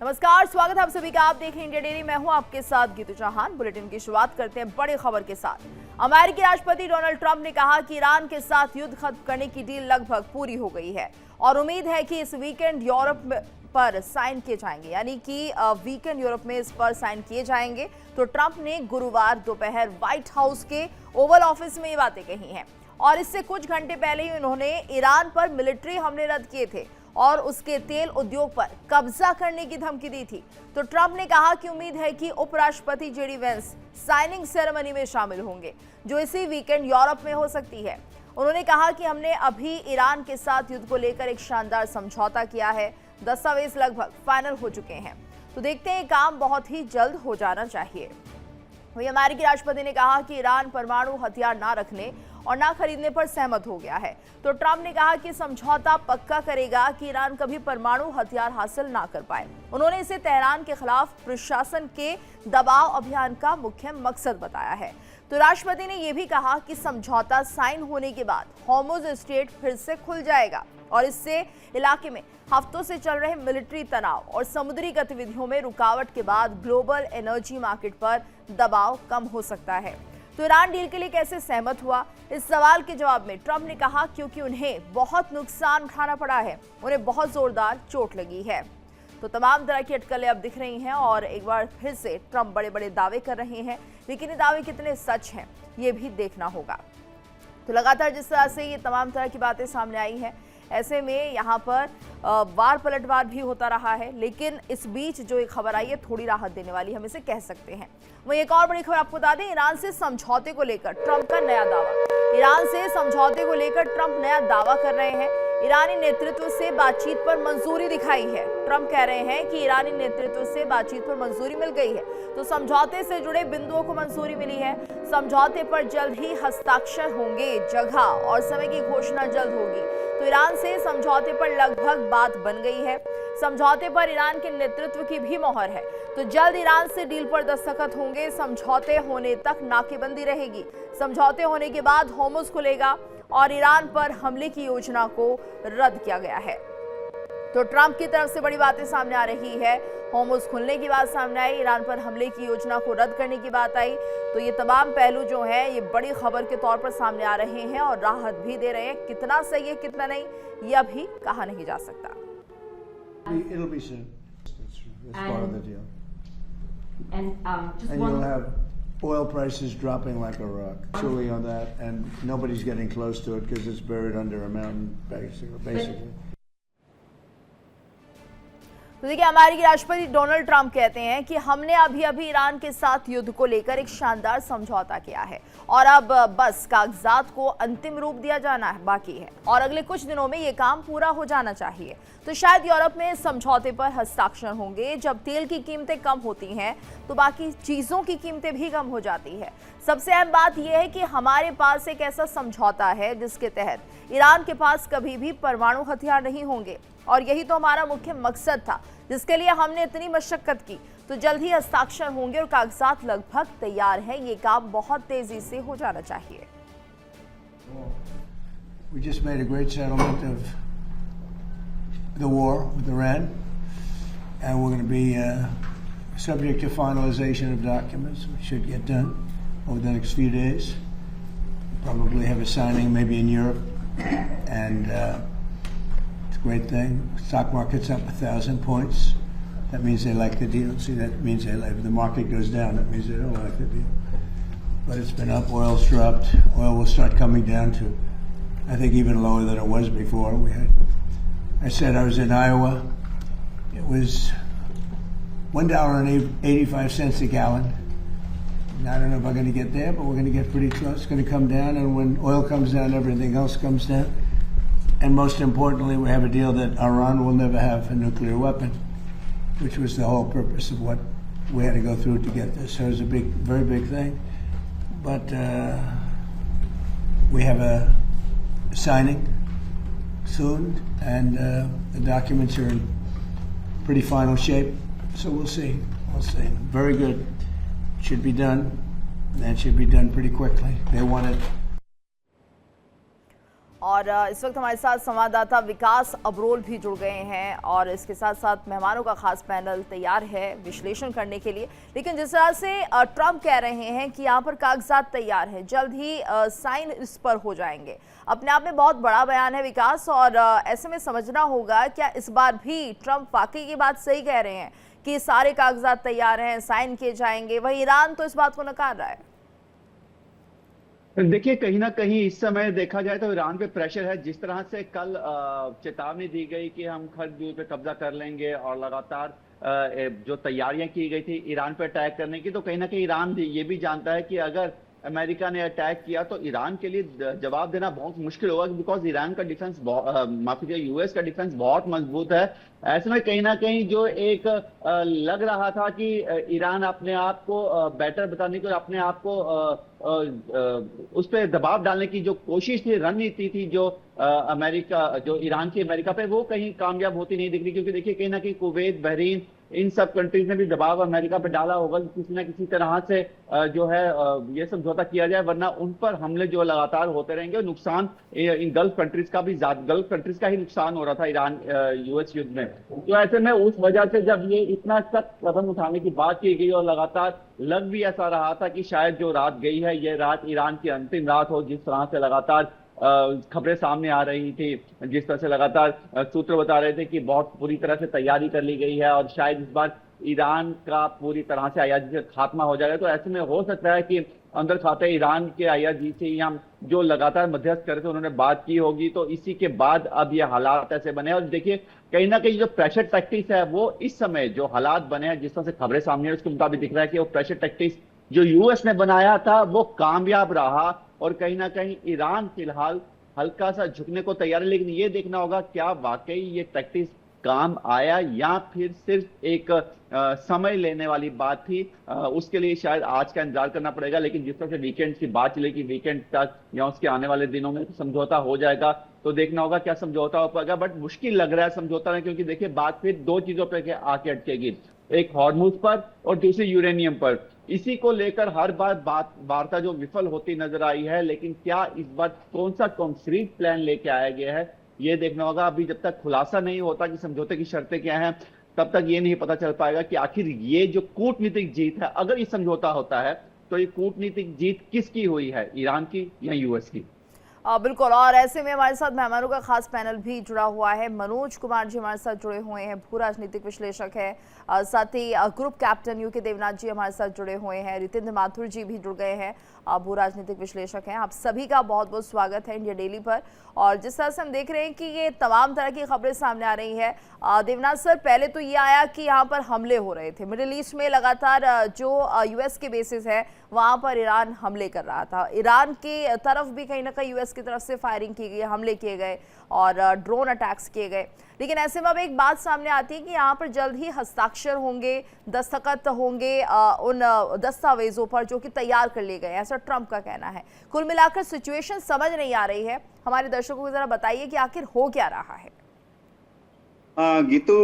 नमस्कार, स्वागत है आप सभी का। आप देख रहे हैं इंडिया डेली। मैं हूं आपके साथ गीतू चौहान। बुलेटिन की शुरुआत करते हैं बड़ी खबर के साथ। अमेरिकी राष्ट्रपति डोनाल्ड ट्रंप ने कहा कि ईरान के साथ युद्ध खत्म करने की डील लगभग पूरी हो गई है और उम्मीद है कि इस वीकेंड यूरोप पर साइन किए जाएंगे, यानी कि वीकेंड यूरोप में इस पर साइन किए जाएंगे। तो ट्रंप ने गुरुवार दोपहर व्हाइट हाउस के ओवल ऑफिस में ये बातें कही हैं और इससे कुछ घंटे पहले ही उन्होंने ईरान पर मिलिट्री हमले रद्द किए थे और उसके तेल उद्योग पर कब्जा करने की धमकी दी थी। तो ट्रंप ने कहा कि उम्मीद है कि उपराष्ट्रपति जेडी वेंस साइनिंग सेरेमनी में शामिल होंगे, जो इसी वीकेंड यूरोप में हो सकती है। उन्होंने कहा कि हमने अभी ईरान के साथ युद्ध को लेकर एक शानदार समझौता किया है। दस्तावेज लगभग फाइनल हो चुके हैं, तो देखते हैं काम बहुत ही जल्द हो जाना चाहिए। वहीं अमेरिकी राष्ट्रपति ने कहा कि ईरान परमाणु हथियार ना रखने और ना खरीदने पर सहमत हो गया है। तो ट्रंप ने कहा कि समझौता पक्का करेगा कि ईरान कभी परमाणु हथियार हासिल ना कर पाए। उन्होंने इसे तेहरान के खिलाफ प्रशासन के दबाव अभियान का मुख्य मकसद बताया है। तो राष्ट्रपति ने यह भी कहा कि समझौता साइन होने के बाद हॉर्मुज़ स्ट्रेट फिर से खुल जाएगा और इससे इलाके में हफ्तों से चल रहे मिलिट्री तनाव और समुद्री गतिविधियों में रुकावट के बाद ग्लोबल एनर्जी मार्केट पर दबाव कम हो सकता है। तो ईरान डील के लिए कैसे सहमत हुआ, इस सवाल के जवाब में ट्रंप ने कहा क्योंकि उन्हें बहुत नुकसान उठाना पड़ा है, उन्हें बहुत जोरदार चोट लगी है। तो तमाम तरह की अटकलें अब दिख रही हैं और एक बार फिर से ट्रंप बड़े बड़े दावे कर रहे हैं, लेकिन ये दावे कितने सच हैं ये भी देखना होगा। तो लगातार जिस तरह से ये तमाम तरह की बातें सामने आई हैं, ऐसे में यहाँ पर वार पलटवार भी होता रहा है, लेकिन इस बीच जो एक खबर आई है थोड़ी राहत देने वाली, हम इसे कह सकते हैं। वहीं एक और बड़ी खबर आपको बता दें, ईरान से समझौते को लेकर ट्रंप का नया दावा। ईरान से समझौते को लेकर ट्रंप नया दावा कर रहे हैं। ईरानी नेतृत्व से बातचीत पर मंजूरी दिखाई है। ट्रंप कह रहे हैं कि ईरानी नेतृत्व से बातचीत पर मंजूरी मिल गई है, तो समझौते से जुड़े बिंदुओं को मंजूरी मिली है। समझौते पर जल्द ही हस्ताक्षर होंगे, जगह और समय की घोषणा जल्द होगी। तो ईरान से समझौते पर लगभग बात बन गई है। समझौते पर ईरान के नेतृत्व की भी मोहर है, तो जल्द ईरान से डील पर दस्तखत होंगे। समझौते होने तक नाकेबंदी रहेगी। समझौते होने के बाद हॉर्मुज़ खुलेगा और ईरान पर हमले की योजना को रद्द किया गया है। तो ट्रंप की तरफ से बड़ी बातें सामने आ रही है। हॉर्मुज़ खुलने की बात सामने आई, ईरान पर हमले की योजना को रद्द करने की बात आई। तो ये तमाम पहलू जो हैं ये बड़ी खबर के तौर पर सामने आ रहे हैं और राहत भी दे रहे हैं। कितना सही है कितना नहीं ये अभी कहा नहीं जा सकता। It'll be soon. It's part of the deal. And you'll have oil prices dropping like a rock. Truly on that, and nobody's getting close to it because it's buried under a mountain, basically. तो देखिए, अमेरिकी राष्ट्रपति Donald Trump कहते हैं कि हमने अभी अभी ईरान के साथ युद्ध को लेकर एक शानदार समझौता किया है और अब बस कागजात को अंतिम रूप दिया जाना बाकी है और अगले कुछ दिनों में ये काम पूरा हो जाना चाहिए। तो शायद यूरोप में समझौते पर हस्ताक्षर होंगे। जब तेल की कीमतें कम होती हैं तो बाकी चीज़ों की कीमतें भी कम हो जाती है। सबसे अहम बात यह है कि हमारे पास एक ऐसा समझौता है जिसके तहत ईरान के पास कभी भी परमाणु हथियार नहीं होंगे और यही तो हमारा मुख्य मकसद था जिसके लिए हमने इतनी मशक्कत की। तो जल्द ही हस्ताक्षर होंगे और कागजात लगभग तैयार है। ये काम बहुत तेजी से हो जाना चाहिए। We just made a great settlement of the war with Iran, and we're going to be subject to finalization of documents, which should get done over the next few days. Probably have a signing maybe in Europe, and it's a great thing. Stock market's up 1,000 points. That means they like the deal. See, that means they like. If the market goes down, that means they don't like the deal. But it's been up. Oil's dropped. Oil will start coming down to, I think, even lower than it was before. I said I was in Iowa. It was $1.85 a gallon. And I don't know if I'm going to get there, but we're going to get pretty close. It's going to come down, and when oil comes down, everything else comes down. And most importantly, we have a deal that Iran will never have a nuclear weapon, which was the whole purpose of what we had to go through to get this. So it was a big, very big thing. But we have a signing soon, and the documents are in pretty final shape. So we'll see. We'll see. Very good. Should be done, and should be done pretty quickly. They want it. और इस वक्त हमारे साथ संवाददाता विकास अब्रोल भी जुड़ गए हैं और इसके साथ साथ मेहमानों का खास पैनल तैयार है विश्लेषण करने के लिए। लेकिन जिस तरह से ट्रंप कह रहे हैं कि यहाँ पर कागजात तैयार हैं, जल्द ही साइन इस पर हो जाएंगे, अपने आप में बहुत बड़ा बयान है विकास। और ऐसे में समझना होगा क्या इस बार भी ट्रंप वाकई की बात सही कह रहे हैं कि सारे कागजात तैयार हैं, साइन किए जाएंगे? वही ईरान तो इस बात को नकार रहा है। देखिए, कहीं ना कहीं इस समय देखा जाए तो ईरान पे प्रेशर है। जिस तरह से कल चेतावनी दी गई कि हम खरदूर पे कब्जा कर लेंगे और लगातार जो तैयारियां की गई थी ईरान पे अटैक करने की, तो कहीं ना कहीं ईरान ये भी जानता है कि अगर अमेरिका ने अटैक किया तो ईरान के लिए जवाब देना बहुत मुश्किल होगा, बिकॉज ईरान का डिफेंस माफी चाहिए, यूएस का डिफेंस बहुत मजबूत है। ऐसे में कहीं ना कहीं जो एक लग रहा था कि ईरान अपने आप को बेटर बताने को, अपने आप को उस पर दबाव डालने की जो कोशिश थी, रणनीति थी जो अमेरिका, जो ईरान की अमेरिका पे, वो कहीं कामयाब होती नहीं दिख रही। क्योंकि देखिए, कहीं ना कहीं कुवैत, बहरीन, इन सब कंट्रीज ने भी दबाव अमेरिका पे डाला होगा कि किसी ना किसी तरह से जो है ये समझौता किया जाए, वरना उन पर हमले जो लगातार होते रहेंगे और नुकसान इन गल्फ कंट्रीज का भी, गल्फ कंट्रीज का ही नुकसान हो रहा था ईरान यूएस युद्ध में। तो ऐसे में उस वजह से जब ये इतना सख्त कदम उठाने की बात की गई और लगातार लग भी ऐसा रहा था कि शायद जो रात गई है ये रात ईरान की अंतिम रात हो, जिस तरह से लगातार खबरें सामने आ रही थी, जिस तरह से लगातार सूत्र बता रहे थे कि बहुत पूरी तरह से तैयारी कर ली गई है और शायद इस बार ईरान का पूरी तरह से आईआरजी से खात्मा हो जाएगा। तो ऐसे में हो सकता है कि अंदर खाते ईरान के आईआरजी से या जो लगातार मध्यस्थ कर रहे थे उन्होंने बात की होगी, तो इसी के बाद अब ये हालात ऐसे बने। और देखिए, कहीं ना कहीं जो प्रेशर टैक्टिक्स है वो इस समय जो हालात बने हैं, जिस तरह से खबरें सामने है उसके मुताबिक दिख रहा है कि वो प्रेशर टैक्टिक्स जो यूएस ने बनाया था वो कामयाब रहा और कहीं ना कहीं ईरान फिलहाल हल्का सा झुकने को तैयार है। लेकिन ये देखना होगा क्या वाकई ये टैक्टिक्स काम आया या फिर सिर्फ एक समय लेने वाली बात थी। उसके लिए शायद आज का इंतजार करना पड़ेगा। लेकिन जिस तरह से वीकेंड की बात चले कि वीकेंड तक या उसके आने वाले दिनों में समझौता हो जाएगा, तो देखना होगा क्या समझौता हो पाएगा। बट मुश्किल लग रहा है समझौता में, क्योंकि देखिए बात फिर दो चीजों पर आके अटकेगी, एक हॉर्मुज पर और दूसरी यूरेनियम पर। इसी को लेकर हर बार वार्ता जो विफल होती नजर आई है, लेकिन क्या इस बार कौन सा कॉन्क्रीट प्लान लेके आया गया है ये देखना होगा। अभी जब तक खुलासा नहीं होता कि समझौते की शर्तें क्या हैं, तब तक ये नहीं पता चल पाएगा कि आखिर ये जो कूटनीतिक जीत है, अगर ये समझौता होता है तो ये कूटनीतिक जीत किसकी हुई है, ईरान की या यूएस की। बिल्कुल। और ऐसे में हमारे साथ मेहमानों का खास पैनल भी जुड़ा हुआ है। मनोज कुमार जी हमारे साथ जुड़े हुए हैं, भू राजनीतिक विश्लेषक है। साथ ही ग्रुप कैप्टन यूके देवनाथ जी हमारे साथ जुड़े हुए हैं। रितेंद्र माथुर जी भी जुड़ गए हैं, भू राजनीतिक विश्लेषक हैं। आप सभी का बहुत बहुत स्वागत है इंडिया डेली पर। और जिस तरह से हम देख रहे हैं कि ये तमाम तरह की खबरें सामने आ रही है, देवनाथ सर, पहले तो ये आया कि यहाँ पर हमले हो रहे थे मिडिल ईस्ट में, लगातार जो यूएस के बेसिस है वहाँ पर ईरान हमले कर रहा था। ईरान की तरफ भी कहीं ना कहीं यूएस की तरफ से फायरिंग की गई, हमले किए गए और ड्रोन अटैक्स किए गए। लेकिन ऐसे में अब एक बात सामने आती है कि यहाँ पर जल्द ही हस्ताक्षर होंगे, दस्तखत होंगे उन दस्तावेजों पर जो कि तैयार कर लिए गए, ऐसा ट्रंप का कहना है। कुल मिलाकर सिचुएशन समझ नहीं आ रही है। हमारे दर्शकों को जरा बताइए कि आखिर हो क्या रहा है। गीतू,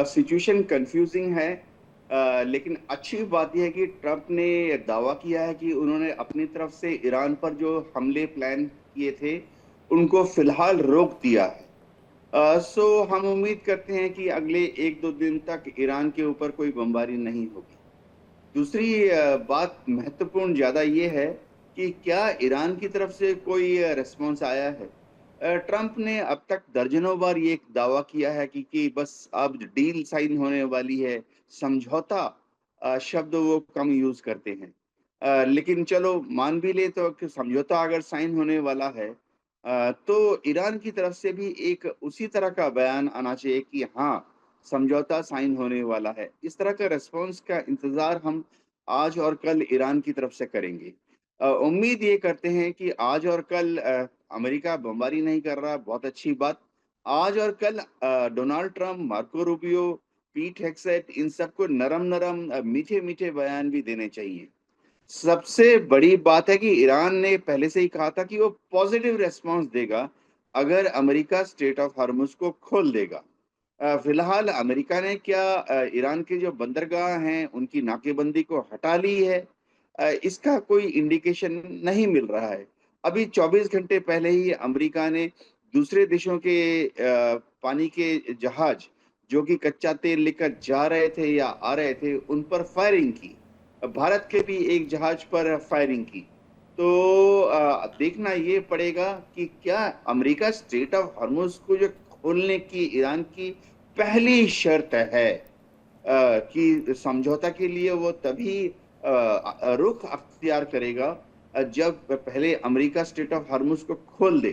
सिचुएशन कंफ्यूजिंग है, लेकिन अच्छी बात यह है कि ट्रंप ने दावा किया है कि उन्होंने अपनी तरफ से ईरान पर जो हमले प्लान किए थे उनको फिलहाल रोक दिया है। सो हम उम्मीद करते हैं कि अगले 1-2 दिन तक ईरान के ऊपर कोई बमबारी नहीं होगी। दूसरी बात महत्वपूर्ण ज़्यादा ये है कि क्या ईरान की तरफ से कोई रिस्पॉन्स आया है। ट्रंप ने अब तक दर्जनों बार ये दावा किया है कि बस अब डील साइन होने वाली है, समझौता शब्द वो कम यूज करते हैं। लेकिन चलो मान भी ले तो कि समझौता अगर साइन होने वाला है तो ईरान की तरफ से भी एक उसी तरह का बयान आना चाहिए कि हाँ, समझौता साइन होने वाला है। इस तरह का रिस्पॉन्स का इंतजार हम आज और कल ईरान की तरफ से करेंगे। उम्मीद ये करते हैं कि आज और कल अमेरिका बमबारी नहीं कर रहा, बहुत अच्छी बात। आज और कल डोनाल्ड ट्रंप, मार्को रूबियो, पीट हेग्सेट, इन सबको नरम मीठे मीठे बयान भी देने चाहिए। सबसे बड़ी बात है कि ईरान ने पहले से ही कहा था कि वो पॉजिटिव रेस्पॉन्स देगा अगर अमेरिका स्ट्रेट ऑफ हॉर्मुज को खोल देगा। फिलहाल अमेरिका ने क्या ईरान के जो बंदरगाह हैं उनकी नाकेबंदी को हटा ली है, इसका कोई इंडिकेशन नहीं मिल रहा है। अभी 24 घंटे पहले ही अमेरिका ने दूसरे देशों के पानी के जहाज जो कि कच्चा तेल लेकर जा रहे थे या आ रहे थे, उन पर फायरिंग की। भारत के भी एक जहाज पर फायरिंग की। तो देखना ये पड़ेगा कि क्या अमेरिका स्ट्रेट ऑफ हॉर्मुज को जो खोलने की ईरान की पहली शर्त है कि समझौता के लिए वो तभी रुख अख्तियार करेगा जब पहले अमेरिका स्ट्रेट ऑफ हॉर्मुज को खोल दे।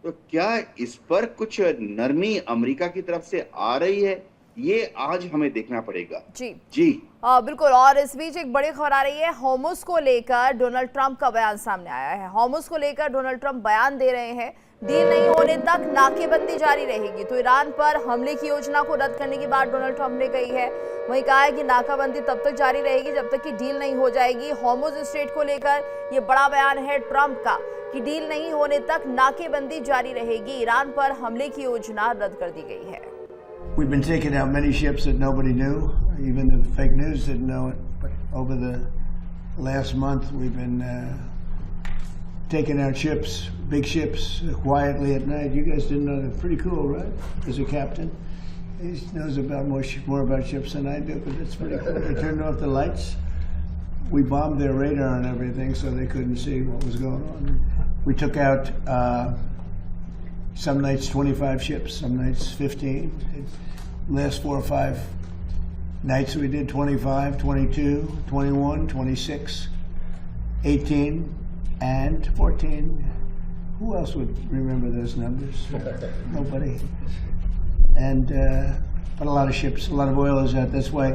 तो क्या इस पर कुछ नरमी अमेरिका की तरफ से आ रही है, ये आज हमें देखना पड़ेगा। जी बिल्कुल। और इस बीच एक बड़ी खबर आ रही है, होर्मुज को लेकर डोनाल्ड ट्रंप का बयान सामने आया है। होर्मुज को लेकर डोनाल्ड ट्रंप बयान दे रहे हैं, डील नहीं होने तक नाकेबंदी जारी रहेगी। तो ईरान पर हमले की योजना को रद्द करने की बात डोनाल्ड ट्रंप ने कही है। वहीं कहा है कि नाकाबंदी तब तक जारी रहेगी जब तक कि डील नहीं हो जाएगी। होर्मुज स्ट्रेट को लेकर ये बड़ा बयान है ट्रंप का कि डील नहीं होने तक नाकेबंदी जारी रहेगी। ईरान पर हमले की योजना रद्द कर दी गई है। We've been taking out many ships that nobody knew, even the fake news didn't know it. But over the last month, we've been taking out ships, big ships, quietly at night. You guys didn't know that? Pretty cool, right? As a captain, he knows about more about ships than I do, but it's pretty cool. They turned off the lights. We bombed their radar and everything, so they couldn't see what was going on. We took out some nights 25 ships, some nights 15. Last 4 or 5 nights we did 25, 22, 21, 26, 18, and 14. Who else would remember those numbers? Nobody. And but a lot of ships, a lot of oil is out. That's why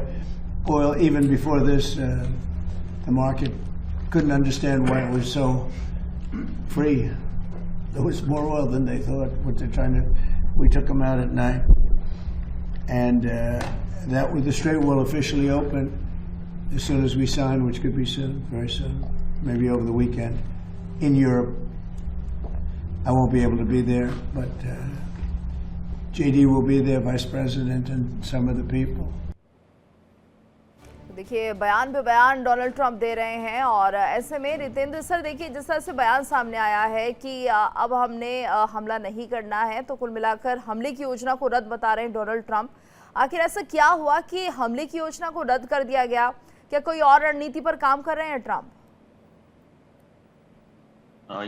oil, even before this, the market couldn't understand why it was so free. There was more oil than they thought. What they're trying to, we took them out at night, and that with the Strait will officially open as soon as we sign, which could be soon, very soon, maybe over the weekend. In Europe, I won't be able to be there, but JD will be there, Vice President, and some of the people. देखिए बयान पे बयान Donald Trump दे रहे हैं। और ऐसे में Ritendra sir, देखिए जिस तरह से बयान सामने आया है कि अब हमने हमला नहीं करना है, तो कुल मिलाकर हमले की योजना को रद्द बता रहे हैं डोनाल्ड ट्रंप। आखिर ऐसा क्या हुआ कि हमले की योजना को रद्द कर दिया गया? क्या कोई और रणनीति पर काम कर रहे हैं ट्रंप?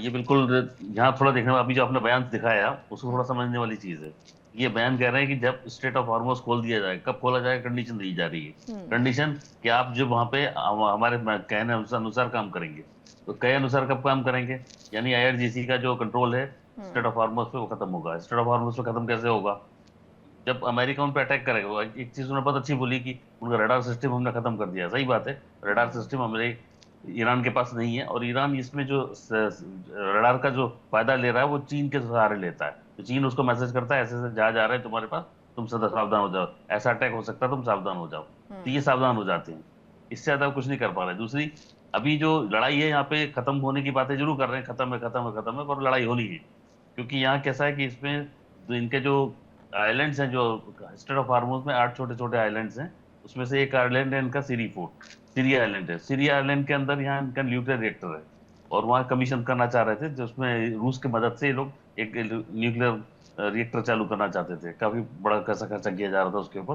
ये बिल्कुल यहाँ थोड़ा देखने में, अभी जो आपने बयान दिखाया उसको थोड़ा समझने वाली चीज है। ये बयान कह रहे हैं कि जब स्ट्रेट ऑफ हॉर्मुज खोल दिया जाए, कब खोला जाए, कंडीशन दी जा रही है। कंडीशन कि आप जो वहां पे हमारे कहने अनुसार काम करेंगे। तो कहे अनुसार कब काम करेंगे, यानी IRGC का जो कंट्रोल है स्ट्रेट ऑफ हॉर्मुज पे वो खत्म होगा। स्ट्रेट ऑफ हॉर्मुज पे खत्म कैसे होगा? जब अमेरिका उन पे अटैक करेगा। एक चीज उन्होंने बहुत अच्छी बोली कि उनका रडार सिस्टम हमने खत्म कर दिया। सही बात है, रडार सिस्टम हमारे ईरान के पास नहीं है, और ईरान इसमें जो रडार का जो फायदा ले रहा है वो चीन के सहारे लेता है। तो चीन उसको मैसेज करता है, ऐसे ऐसे जहाज आ रहे हैं तुम्हारे पास, तुम सदा सावधान हो जाओ, ऐसा अटैक हो सकता है, तुम सावधान हो जाओ। तो ये सावधान हो जाते हैं, इससे ज्यादा कुछ नहीं कर पा रहे। दूसरी, अभी जो लड़ाई है यहाँ पे खत्म होने की बातें जरूर कर रहे हैं, खत्म है खत्म है खत्म है, पर लड़ाई होनी है। क्योंकि यहाँ कैसा है कि इसमें इनके जो आइलैंड्स हैं, जो स्ट्रेट ऑफ हॉर्मुज में 8 छोटे छोटे आइलैंड्स हैं, उसमें से एक आइलैंड है इनका सीरिया आइलैंड है। सीरिया आइलैंड के अंदर यहाँ इनका न्यूक्लियर रिएक्टर है, और वहाँ कमीशन करना चाह रहे थे, जिसमें रूस की मदद से ये लोग एक न्यूक्लियर रिएक्टर चालू करना चाहते थे। काफी बड़ा पैसा खर्चा किया जा रहा था उसके ऊपर।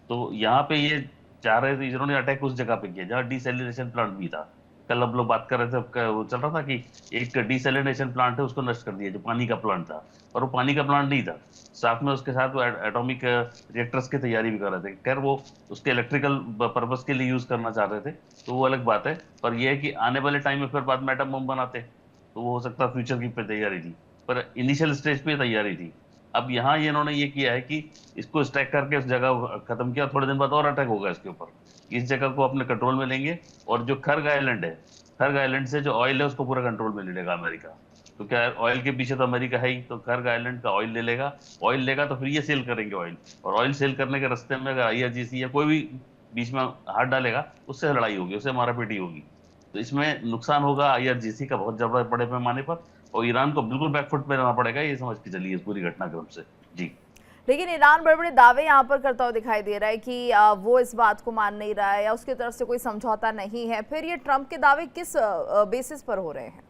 तो यहाँ पे ये चाह रहे थे, इन्होंने अटैक उस जगह पे किया जहाँ डिसैलिनेशन प्लांट भी था। कल अब लोग बात कर रहे थे, वो चल रहा था कि एक डिसैलिनेशन प्लांट है उसको नष्ट कर दिया, जो पानी का प्लांट था, और वो पानी का प्लांट नहीं था। साथ में उसके साथ वो एटॉमिक रिएक्टर्स की तैयारी भी कर रहे थे। खैर वो उसके इलेक्ट्रिकल पर्पस के लिए यूज करना चाह रहे थे, तो वो अलग बात है। पर यह है कि आने वाले टाइम में फिर बाद में एटम बम बनाते, तो वो हो सकता है फ्यूचर की तैयारी थी, पर इनिशियल स्टेज पे तैयारी थी। अब यहाँ ये इन्होंने ये किया है कि इसको स्ट्राइक करके उस जगह खत्म किया, थोड़े दिन बाद और अटैक होगा इसके ऊपर। इस जगह को अपने कंट्रोल में लेंगे, और जो खर्ग आइलैंड है, खर्ग आइलैंड से जो ऑयल है उसको पूरा कंट्रोल में ले लेगा अमेरिका। तो क्या ऑयल के पीछे तो अमेरिका है ही, तो खर्ग आइलैंड का ऑयल ले लेगा। ऑयल लेगा तो फिर ये सेल करेंगे ऑयल, और ऑयल सेल करने के रास्ते में अगर IRGC या कोई भी बीच में हाथ डालेगा, उससे लड़ाई होगी, उससे मारापीटी होगी। तो इसमें नुकसान होगा IRGC का बहुत जबरदस्त बड़े पैमाने पर, और ईरान को बिल्कुल बैकफुट पे रहना पड़ेगा, ये समझ के चलिए इस पूरी घटनाक्रम से। जी, लेकिन ईरान बड़े बड़े दावे यहाँ पर करता हुआ दिखाई दे रहा है कि वो इस बात को मान नहीं रहा है, या उसकी तरफ से कोई समझौता नहीं है। फिर ये ट्रंप के दावे किस बेसिस पर हो रहे हैं?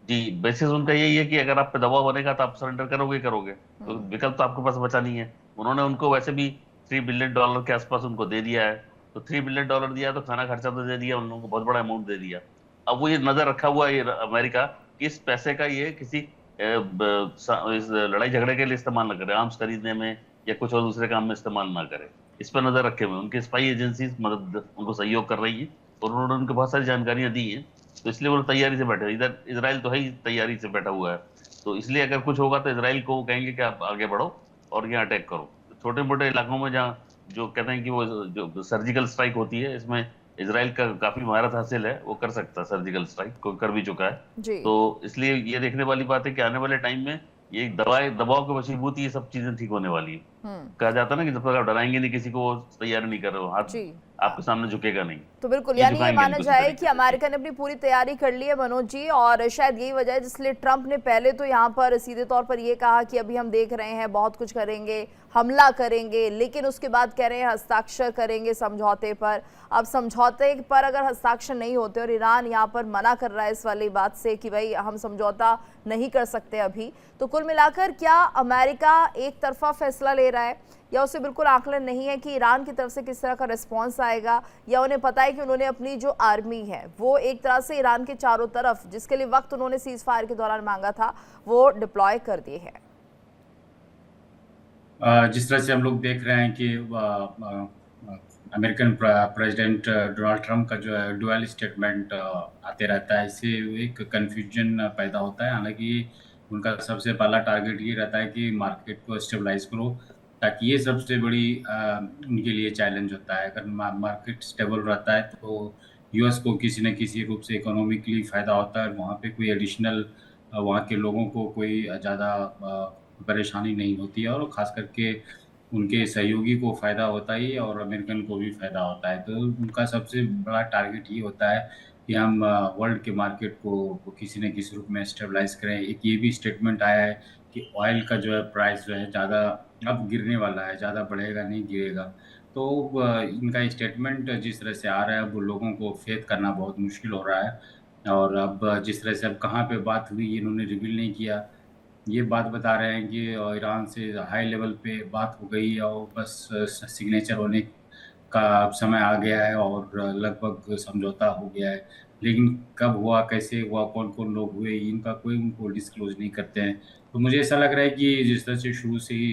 जी, बेसिस उनका यही है कि अगर आप पे दबाव बनेगा तो आप सरेंडर करोगे करोगे, तो विकल्प तो आपके पास बचा नहीं है। उन्होंने उनको वैसे भी $3 बिलियन के आसपास उनको दे दिया है, तो $3 बिलियन दिया तो खाना खर्चा तो दे दिया, उन लोगों को बहुत बड़ा अमाउंट दे दिया। अब वो ये नजर रखा हुआ है अमेरिका कि इस पैसे का ये किसी इस लड़ाई झगड़े के लिए इस्तेमाल ना करे, आर्म्स खरीदने में या कुछ और दूसरे काम में इस्तेमाल ना करे। इस पर नजर रखे हुए उनकी स्पाई एजेंसी मदद उनको सहयोग कर रही है, और उन्होंने उनको बहुत सारी जानकारियां दी हैं, तो इसलिए वो तैयारी से बैठे हैं। इधर इजराइल तो है ही तैयारी से बैठा हुआ है, तो इसलिए अगर कुछ होगा तो इजराइल को वो कहेंगे कि आप आगे बढ़ो और यहाँ अटैक करो। छोटे मोटे इलाकों में जहाँ जो कहते हैं कि वो जो सर्जिकल स्ट्राइक होती है, इसमें इजराइल का काफी महारत हासिल है, वो कर सकता है सर्जिकल स्ट्राइक को, कर भी चुका है। जी। तो इसलिए ये देखने वाली बात है कि आने वाले टाइम में ये दबाव के वशीभूत ये सब चीजें ठीक होने वाली है। कहा जाता है ना कि जब तक आप डराएंगे नहीं किसी को, वो तैयार नहीं कर रहे हो, हाथ जी। आपके सामने झुकेगा नहीं। तो बिल्कुल, ये यानी ये झुकाएंगे माना नहीं किसी जाए तरीके कि से। अमेरिका ने अपनी पूरी तैयारी कर ली है मनोज जी, और शायद यही वजह है जिसलिए ट्रंप ने पहले तो यहाँ पर सीधे तौर पर ये कहा कि अभी हम देख रहे हैं बहुत कुछ करेंगे, हमला करेंगे, लेकिन उसके बाद कह रहे हैं हस्ताक्षर करेंगे समझौते पर। अब समझौते पर अगर हस्ताक्षर नहीं होते और ईरान यहाँ पर मना कर रहा है इस वाली बात से कि भाई हम समझौता नहीं कर सकते अभी, तो कुल मिलाकर क्या अमेरिका एक तरफा फैसला ले रहा है, या उसे बिल्कुल आकलन नहीं है कि ईरान की तरफ से किस तरह का रिस्पांस आएगा, या उन्हें पता है कि उन्होंने अपनी जो आर्मी है वो एक तरह से ईरान के चारों तरफ, जिसके लिए वक्त उन्होंने सीज फायर के दौरान मांगा था, वो डिप्लॉय कर दिए हैं? जिस तरह से हम लोग देख रहे हैं कि अमेरिकन प्रेसिडेंट डोनाल्ड ट्रंप का जो है डुअल स्टेटमेंट आते रहता है, इससे एक कन्फ्यूजन पैदा होता है। हालांकि उनका सबसे पहला टारगेट ये रहता है कि मार्केट को स्टेबलाइज करो, ताकि ये सबसे बड़ी उनके लिए चैलेंज होता है। अगर मार्केट स्टेबल रहता है तो यूएस को किसी न किसी रूप से इकोनॉमिकली फ़ायदा होता है, वहाँ पे कोई एडिशनल वहाँ के लोगों को कोई ज़्यादा परेशानी नहीं होती है, और ख़ास करके उनके सहयोगी को फ़ायदा होता ही है और अमेरिकन को भी फ़ायदा होता है। तो उनका सबसे बड़ा टारगेट ये होता है कि हम वर्ल्ड के मार्केट को किसी न किसी रूप में स्टेबलाइज़ करें। एक ये भी स्टेटमेंट आया है कि ऑयल का जो है प्राइस जो है ज़्यादा अब गिरने वाला है, ज़्यादा बढ़ेगा नहीं, गिरेगा। तो इनका स्टेटमेंट जिस तरह से आ रहा है, वो लोगों को फेथ करना बहुत मुश्किल हो रहा है। और अब जिस तरह से अब कहाँ पे बात हुई इन्होंने रिवील नहीं किया। ये बात बता रहे हैं कि ईरान से हाई लेवल पे बात हो गई है और बस सिग्नेचर होने का अब समय आ गया है और लगभग समझौता हो गया है। लेकिन कब हुआ, कैसे हुआ, कौन-कौन लोग हुए, इनका कोई उनको डिस्क्लोज़ नहीं करते हैं। तो मुझे ऐसा लग रहा है कि जिस तरह से शुरू से ही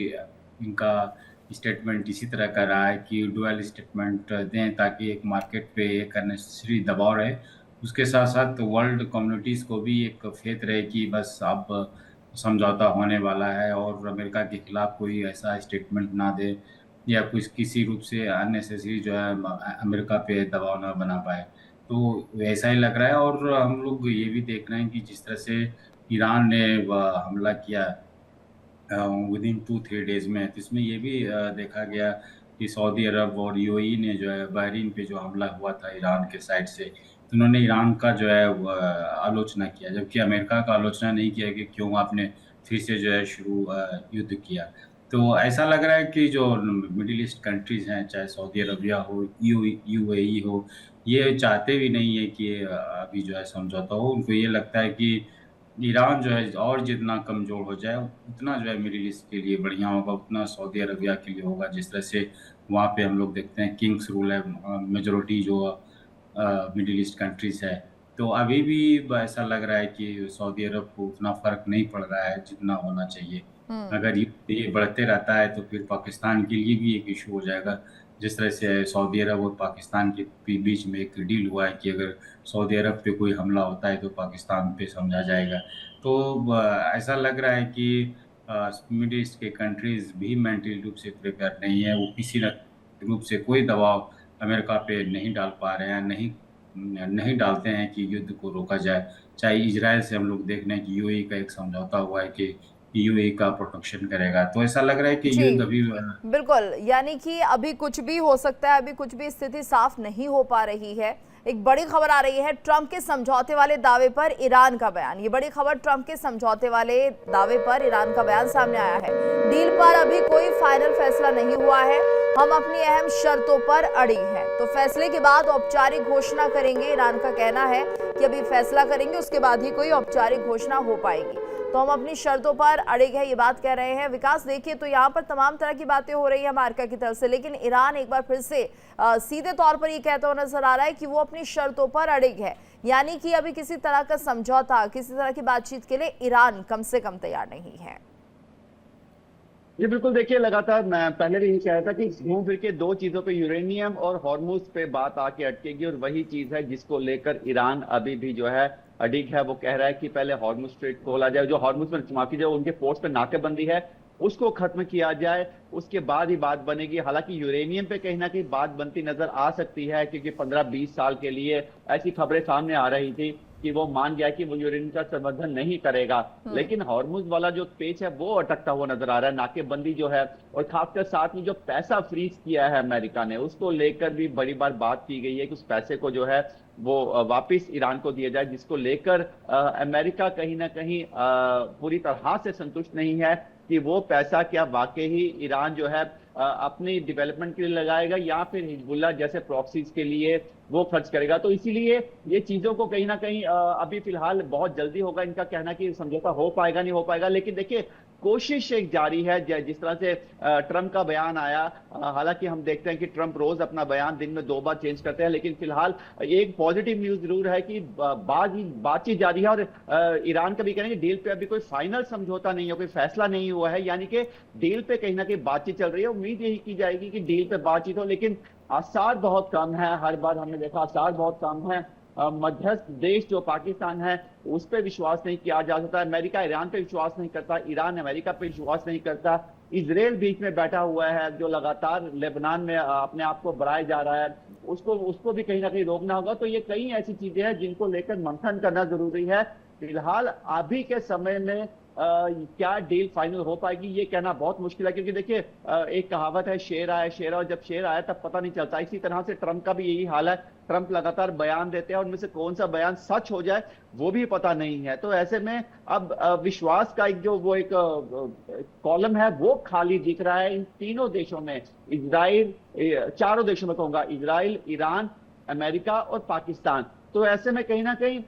इनका स्टेटमेंट इसी तरह का रहा है कि डुअल स्टेटमेंट दें, ताकि एक मार्केट पे एक अननेसेसरी दबाव रहे। उसके साथ-साथ वर्ल्ड कम्युनिटीज़ को भी एक फ़ेथ रहे कि बस अब समझौता होने वाला है और अमेरिका के खिलाफ कोई ऐसा स्टेटमेंट ना दे या कुछ किसी रूप से अननेसेसरी जो है अमेरिका पे दबाव ना बना पाए। तो ऐसा ही लग रहा है। और हम लोग ये भी देख रहे हैं कि जिस तरह से ईरान ने हमला किया विदिन 2-3 डेज़ में, तो इसमें ये भी देखा गया कि सऊदी अरब और यूएई ने जो है बहरीन पे जो हमला हुआ था ईरान के साइड से, तो उन्होंने ईरान का जो है आलोचना किया, जबकि अमेरिका का आलोचना नहीं किया कि क्यों आपने फिर से जो है शुरू युद्ध किया। तो ऐसा लग रहा है कि जो मिडिल ईस्ट कंट्रीज़ हैं, चाहे सऊदी अरबिया हो, यूएई हो, ये चाहते भी नहीं है कि अभी जो है समझौता हो। उनको ये लगता है कि ईरान जो है और जितना कमज़ोर हो जाए, उतना जो है मिडिल ईस्ट के लिए बढ़िया होगा, उतना सऊदी अरबिया के लिए होगा। जिस तरह से वहाँ पे हम लोग देखते हैं किंग्स रूल है, मेजॉरिटी जो मिडिल ईस्ट कंट्रीज़ है। तो अभी भी ऐसा लग रहा है कि सऊदी अरब को उतना फ़र्क नहीं पड़ रहा है जितना होना चाहिए। अगर ये बढ़ते रहता है तो फिर पाकिस्तान के लिए भी एक इशू हो जाएगा। जिस तरह से सऊदी अरब और पाकिस्तान के बीच में एक डील हुआ है कि अगर सऊदी अरब पे कोई हमला होता है तो पाकिस्तान पे समझा जाएगा। तो ऐसा लग रहा है कि मिडिल ईस्ट के कंट्रीज़ भी मेंटली रूप से प्रिपेयर नहीं है। वो किसी न रूप से कोई दबाव अमेरिका पे नहीं डाल पा रहे हैं, नहीं डालते हैं कि युद्ध को रोका जाए। चाहे इजराइल से हम लोग देख रहे हैं कि यूएई का एक समझौता हुआ है कि यूएई का प्रोटेक्शन करेगा। तो ऐसा लग रहा है कि जी युद्ध अभी बिल्कुल, यानी कि अभी कुछ भी हो सकता है, अभी कुछ भी स्थिति साफ नहीं हो पा रही है। एक बड़ी खबर आ रही है, ट्रंप के समझौते वाले दावे पर ईरान का बयान। ये बड़ी खबर, ट्रंप के समझौते वाले दावे पर ईरान का बयान सामने आया है। डील पर अभी कोई फाइनल फैसला नहीं हुआ है, हम अपनी अहम शर्तों पर अड़ी हैं, तो फैसले के बाद औपचारिक घोषणा करेंगे। ईरान का कहना है कि अभी फैसला करेंगे, उसके बाद ही कोई औपचारिक घोषणा हो पाएगी। तो हम अपनी शर्तों पर अड़िग है, ये बात कह रहे हैं। विकास, देखिए तो यहाँ पर तमाम तरह की बातें हो रही है अमेरिका की तरफ से, लेकिन ईरान एक बार फिर से सीधे तौर पर ये कहता हुआ नजर आ रहा है कि वो अपनी शर्तों पर अड़िग है, यानी कि अभी किसी तरह का समझौता, किसी तरह की बातचीत के लिए ईरान कम से कम तैयार नहीं है। जी बिल्कुल, देखिए लगातार मैं पहले भी यही कह रहा था कि घूम फिर के दो चीजों पे, यूरेनियम और हॉर्मुज पे बात आके अटकेगी, और वही चीज है जिसको लेकर ईरान अभी भी जो है अडिग है। वो कह रहा है कि पहले हॉर्मुज स्ट्रेट खोला जाए, जो हॉर्मुज में माफी जो उनके पोर्ट पे नाकेबंदी है उसको खत्म किया जाए, उसके बाद ही बात बनेगी। हालांकि यूरेनियम पे कहीं ना कहीं बात बनती नजर आ सकती है, क्योंकि 15-20 साल के लिए ऐसी खबरें सामने आ रही थी कि वो मान गया कि वो यूरेनियम का संवर्धन नहीं करेगा, लेकिन हॉर्मुज वाला जो पेच है वो अटकता हुआ नजर आ रहा है। नाकेबंदी जो है, और खासकर साथ में जो पैसा फ्रीज किया है अमेरिका ने, उसको लेकर भी बड़ी बार बात की गई है कि उस पैसे को जो है वो वापिस ईरान को दिया जाए, जिसको लेकर अमेरिका कहीं ना कहीं पूरी तरह से संतुष्ट नहीं है कि वो पैसा क्या वाकई ही ईरान जो है अपनी डेवलपमेंट के लिए लगाएगा या फिर हिजबुल्लाह जैसे प्रॉक्सीज के लिए वो खर्च करेगा। तो इसीलिए ये चीजों को कहीं ना कहीं अभी फिलहाल बहुत जल्दी होगा इनका कहना कि समझौता हो पाएगा नहीं हो पाएगा, लेकिन देखिए कोशिश एक जारी है। जिस तरह से ट्रंप का बयान आया, हालांकि हम देखते हैं कि ट्रंप रोज अपना बयान दिन में 2 बार चेंज करते हैं, लेकिन फिलहाल एक पॉजिटिव न्यूज जरूर है कि बातचीत जारी है, और ईरान का भी कह रहे हैं कि डील पे अभी कोई फाइनल समझौता नहीं है, कोई फैसला नहीं हुआ है, यानी कि डील पे कहीं ना कहीं बातचीत चल रही है। उम्मीद यही की जाएगी कि डील पे बातचीत हो, लेकिन आसार बहुत कम है। हर बार हमने देखा आसार बहुत कम है। मध्यस्थ देश जो पाकिस्तान है उस पर विश्वास नहीं किया जा सकता, अमेरिका ईरान पे विश्वास नहीं करता, ईरान अमेरिका पे विश्वास नहीं करता, इजराइल बीच में बैठा हुआ है जो लगातार लेबनान में अपने आप को बढ़ाया जा रहा है, उसको भी कहीं ना कहीं रोकना होगा। तो ये कई ऐसी चीजें हैं जिनको लेकर मंथन करना जरूरी है। फिलहाल अभी के समय में क्या डील फाइनल हो पाएगी ये कहना बहुत मुश्किल है, क्योंकि देखिए एक कहावत है, शेर आया शेर, और जब शेर आया तब पता नहीं चलता। इसी तरह से ट्रंप का भी यही हाल है, ट्रंप लगातार बयान देते हैं और उनमें से कौन सा बयान सच हो जाए वो भी पता नहीं है। तो ऐसे में अब विश्वास का एक जो वो एक कॉलम है वो खाली दिख रहा है इन तीनों देशों में, इजराइल, चारों देशों में कहूंगा, इजराइल, ईरान, अमेरिका और पाकिस्तान। तो ऐसे में कहीं ना कहीं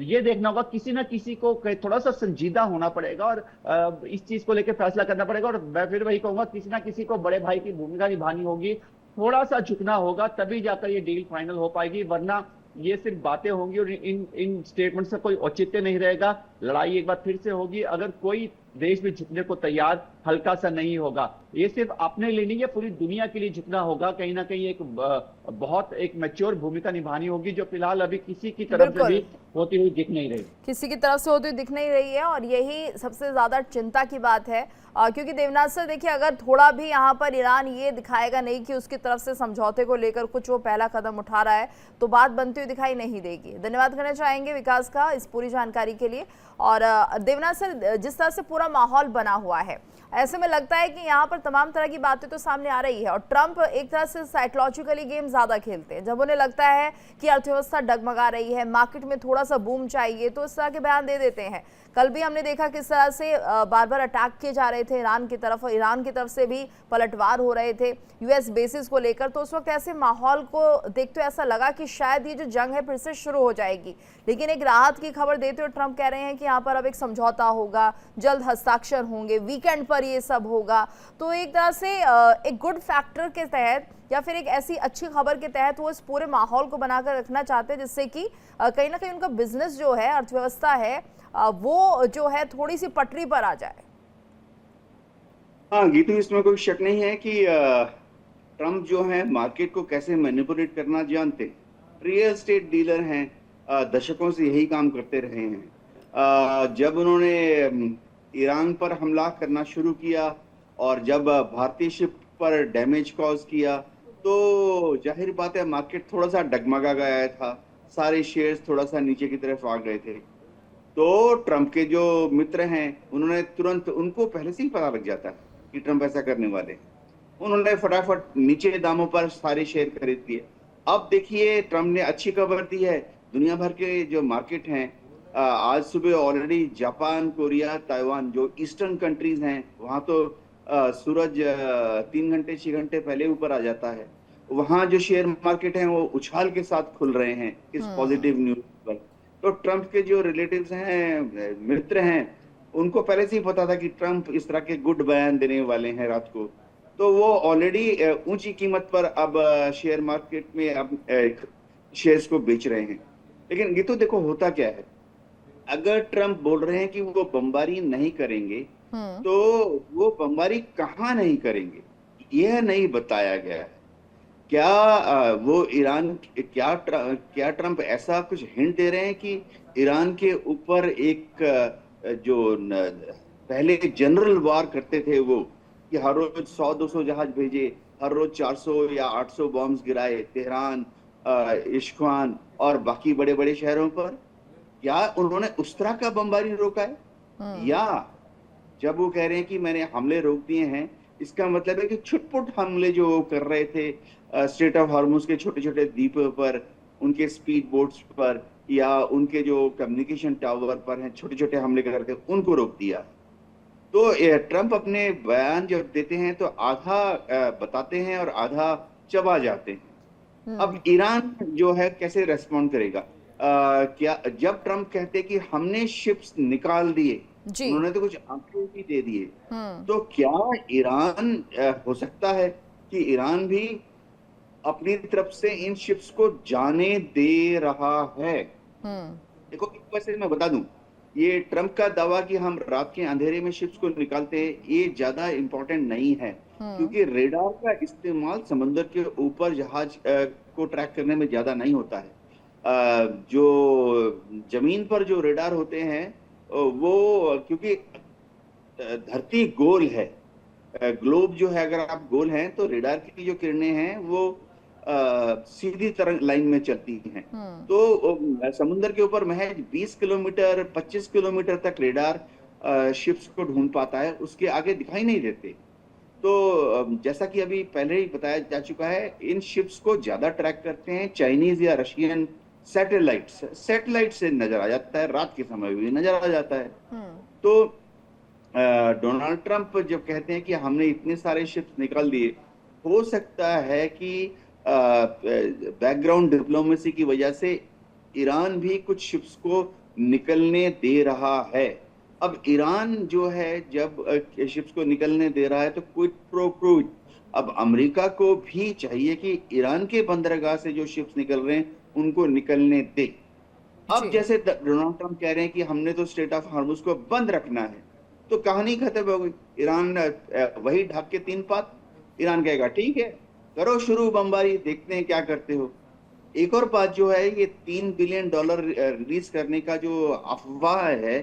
ये देखना होगा, किसी ना किसी को थोड़ा सा संजीदा होना पड़ेगा और इस चीज को लेकर फैसला करना पड़ेगा। और मैं फिर वही कहूंगा, किसी ना किसी को बड़े भाई की भूमिका निभानी होगी, थोड़ा सा झुकना होगा, तभी जाकर ये डील फाइनल हो पाएगी, वरना ये सिर्फ बातें होंगी और इन स्टेटमेंट से कोई औचित्य नहीं रहेगा। लड़ाई एक बार फिर से होगी अगर कोई देश भी झुकने को तैयार हल्का सा नहीं होगा। ये सिर्फ अपने लिए नहीं है, पूरी दुनिया के लिए झुकना होगा। कहीं ना कहीं एक बहुत एक मैच्योर भूमिका निभानी होगी, जो फिलहाल अभी किसी की तरफ से भी होती हुई दिख नहीं रही, किसी की तरफ से होती हुई दिख नहीं रही है। और यही सबसे ज्यादा चिंता की बात है, क्योंकि देवनाथ सर देखिए, अगर थोड़ा भी यहाँ पर ईरान ये दिखाएगा नहीं कि उसकी तरफ से समझौते को लेकर कुछ वो पहला कदम उठा रहा है, तो बात बनती हुई दिखाई नहीं देगी। धन्यवाद करना चाहेंगे विकास का इस पूरी जानकारी के लिए। और देवनाथ सर, जिस तरह से पूरा माहौल बना हुआ है, ऐसे में लगता है कि यहाँ पर तमाम तरह की बातें तो सामने आ रही है, और ट्रंप एक तरह से साइकोलॉजिकली गेम ज्यादा खेलते हैं। जब उन्हें लगता है कि अर्थव्यवस्था डगमगा रही है, मार्केट में थोड़ा सा बूम चाहिए, तो इस तरह के बयान दे देते हैं। कल भी हमने देखा किस तरह से बार बार अटैक किए जा रहे थे ईरान की तरफ, और ईरान की तरफ से भी पलटवार हो रहे थे यूएस बेसिस को लेकर। तो उस वक्त ऐसे माहौल को देखते ऐसा लगा कि शायद ये जो जंग है फिर से शुरू हो जाएगी, लेकिन एक राहत की खबर देते हुए ट्रंप कह रहे हैं कि यहाँ पर अब एक समझौता होगा, जल्द हस्ताक्षर होंगे, वीकेंड पर ये सब होगा। तो एक तरह से एक गुड फैक्टर के तहत या फिर एक ऐसी अच्छी खबर के तहत वो इस पूरे माहौल को बनाकर रखना चाहते हैं, जिससे कि कहीं ना कहीं उनका बिजनेस जो है, अर्थव्यवस्था है, वो जो है थोड़ी सी पटरी पर आ जाए। हाँ गीतू, इसमें कोई शक नहीं है कि ट्रंप जो है मार्केट को कैसे मैनिपुलेट करना जानते, रियल एस्टेट डीलर हैं, दशकों से यही काम करते रहे हैं। जब उन्होंने ईरान पर हमला करना शुरू किया और जब भारतीय शिप पर डैमेज कॉज किया, तो जाहिर बात है मार्केट थोड़ा सा डगमगा गया था, सारे शेयर्स थोड़ा सा नीचे की तरफ आ गए थे। तो ट्रंप के जो मित्र हैं उन्होंने तुरंत, उनको पहले से ही पता लग जाता है कि ट्रंप ऐसा करने वाले हैं, उन्होंने फटाफट नीचे दामों पर सारे शेयर खरीद लिए। अब देखिए ट्रंप ने अच्छी खबर दी है, दुनिया भर के जो मार्केट हैं, आज सुबह ऑलरेडी जापान, कोरिया, ताइवान जो ईस्टर्न कंट्रीज हैं वहां तो सूरज 3 घंटे 6 घंटे पहले ऊपर आ जाता है। वहां जो शेयर मार्केट हैं वो उछाल के साथ खुल रहे हैं इस पॉजिटिव न्यूज पर। तो ट्रंप के जो रिलेटिव्स हैं, मित्र हैं, उनको पहले से ही पता था कि ट्रंप इस तरह के गुड बयान देने वाले हैं रात को, तो वो ऑलरेडी ऊंची कीमत पर अब शेयर मार्केट में अब शेयर्स को बेच रहे हैं। लेकिन ये तो देखो होता क्या है, अगर ट्रंप बोल रहे हैं कि वो बमबारी नहीं करेंगे, तो वो बमबारी कहाँ नहीं करेंगे यह नहीं बताया गया है। क्या वो ईरान, क्या ट्रंप ऐसा कुछ हिंट दे रहे हैं कि ईरान के ऊपर एक जो पहले जनरल वार करते थे वो, कि हर रोज 100-200 जहाज भेजे, हर रोज 400 या 800 बॉम्ब्स गिराए तेहरान, इश्कवान और बाकी बड़े बड़े शहरों पर, क्या उन्होंने उस तरह का बमबारी रोका है? या जब वो कह रहे हैं कि मैंने हमले रोक दिए हैं, इसका मतलब है कि छुटपुट हमले जो वो कर रहे थे स्ट्रेट ऑफ हार्मुज के छोटे छोटे द्वीपों पर, उनके स्पीड बोट्स पर, या उनके जो कम्युनिकेशन टावर पर हैं छोटे छोटे हमले कर रहे थे, उनको रोक दिया। तो ट्रंप अपने बयान जब देते हैं तो आधा बताते हैं और आधा चबा जाते हैं। अब ईरान जो है कैसे रेस्पॉन्ड करेगा? क्या जब ट्रंप कहते कि हमने शिप्स निकाल दिए, उन्होंने तो कुछ आंकड़े भी दे दिए, तो क्या ईरान हो सकता है कि ईरान भी अपनी तरफ से इन शिप्स को जाने दे रहा है? देखो वैसे मैं बता दूं, ये ट्रंप का दावा कि हम रात के अंधेरे में शिप्स को निकालते हैं, ये ज्यादा इंपॉर्टेंट नहीं है, क्योंकि रेडार का इस्तेमाल समुद्र के ऊपर जहाज को ट्रैक करने में ज्यादा नहीं होता है। जो जमीन पर जो रेडार होते हैं वो, क्योंकि धरती गोल है, ग्लोब जो है, अगर आप गोल हैं तो रेडार की जो किरणें हैं वो सीधी तरंग लाइन में चलती हैं। तो समुद्र के ऊपर महज 20 किलोमीटर 25 किलोमीटर तक रेडार शिप्स को ढूंढ पाता है, उसके आगे दिखाई नहीं देते। तो जैसा कि अभी पहले ही बताया जा चुका है, इन शिप्स को ज्यादा ट्रैक करते हैं चाइनीज या रशियन सैटेलाइट से नजर आ जाता है, रात के समय भी नजर आ जाता है। तो डोनाल्ड ट्रंप जब कहते हैं कि हमने इतने सारे शिप्स निकाल दिए, हो सकता है कि बैकग्राउंड डिप्लोमेसी की वजह से ईरान भी कुछ शिप्स को निकलने दे रहा है। अब ईरान जो है जब शिप्स को निकलने दे रहा है तो क्विड प्रो क्वो, अब अमेरिका को भी चाहिए कि ईरान के बंदरगाह से जो शिप्स निकल रहे हैं उनको निकलने दे। अब जैसे डोनाल्ड ट्रंप कह रहे हैं कि हमने तो स्ट्रेट ऑफ हार्मुज को बंद रखना है, तो कहानी खत्म हो गई। ईरान वही ढाक के 3 पात, ईरान कहेगा ठीक है करो शुरू बमबारी, देखते हैं क्या करते हो। एक और बात जो है, ये $3 बिलियन रिलीज करने का जो अफवाह है,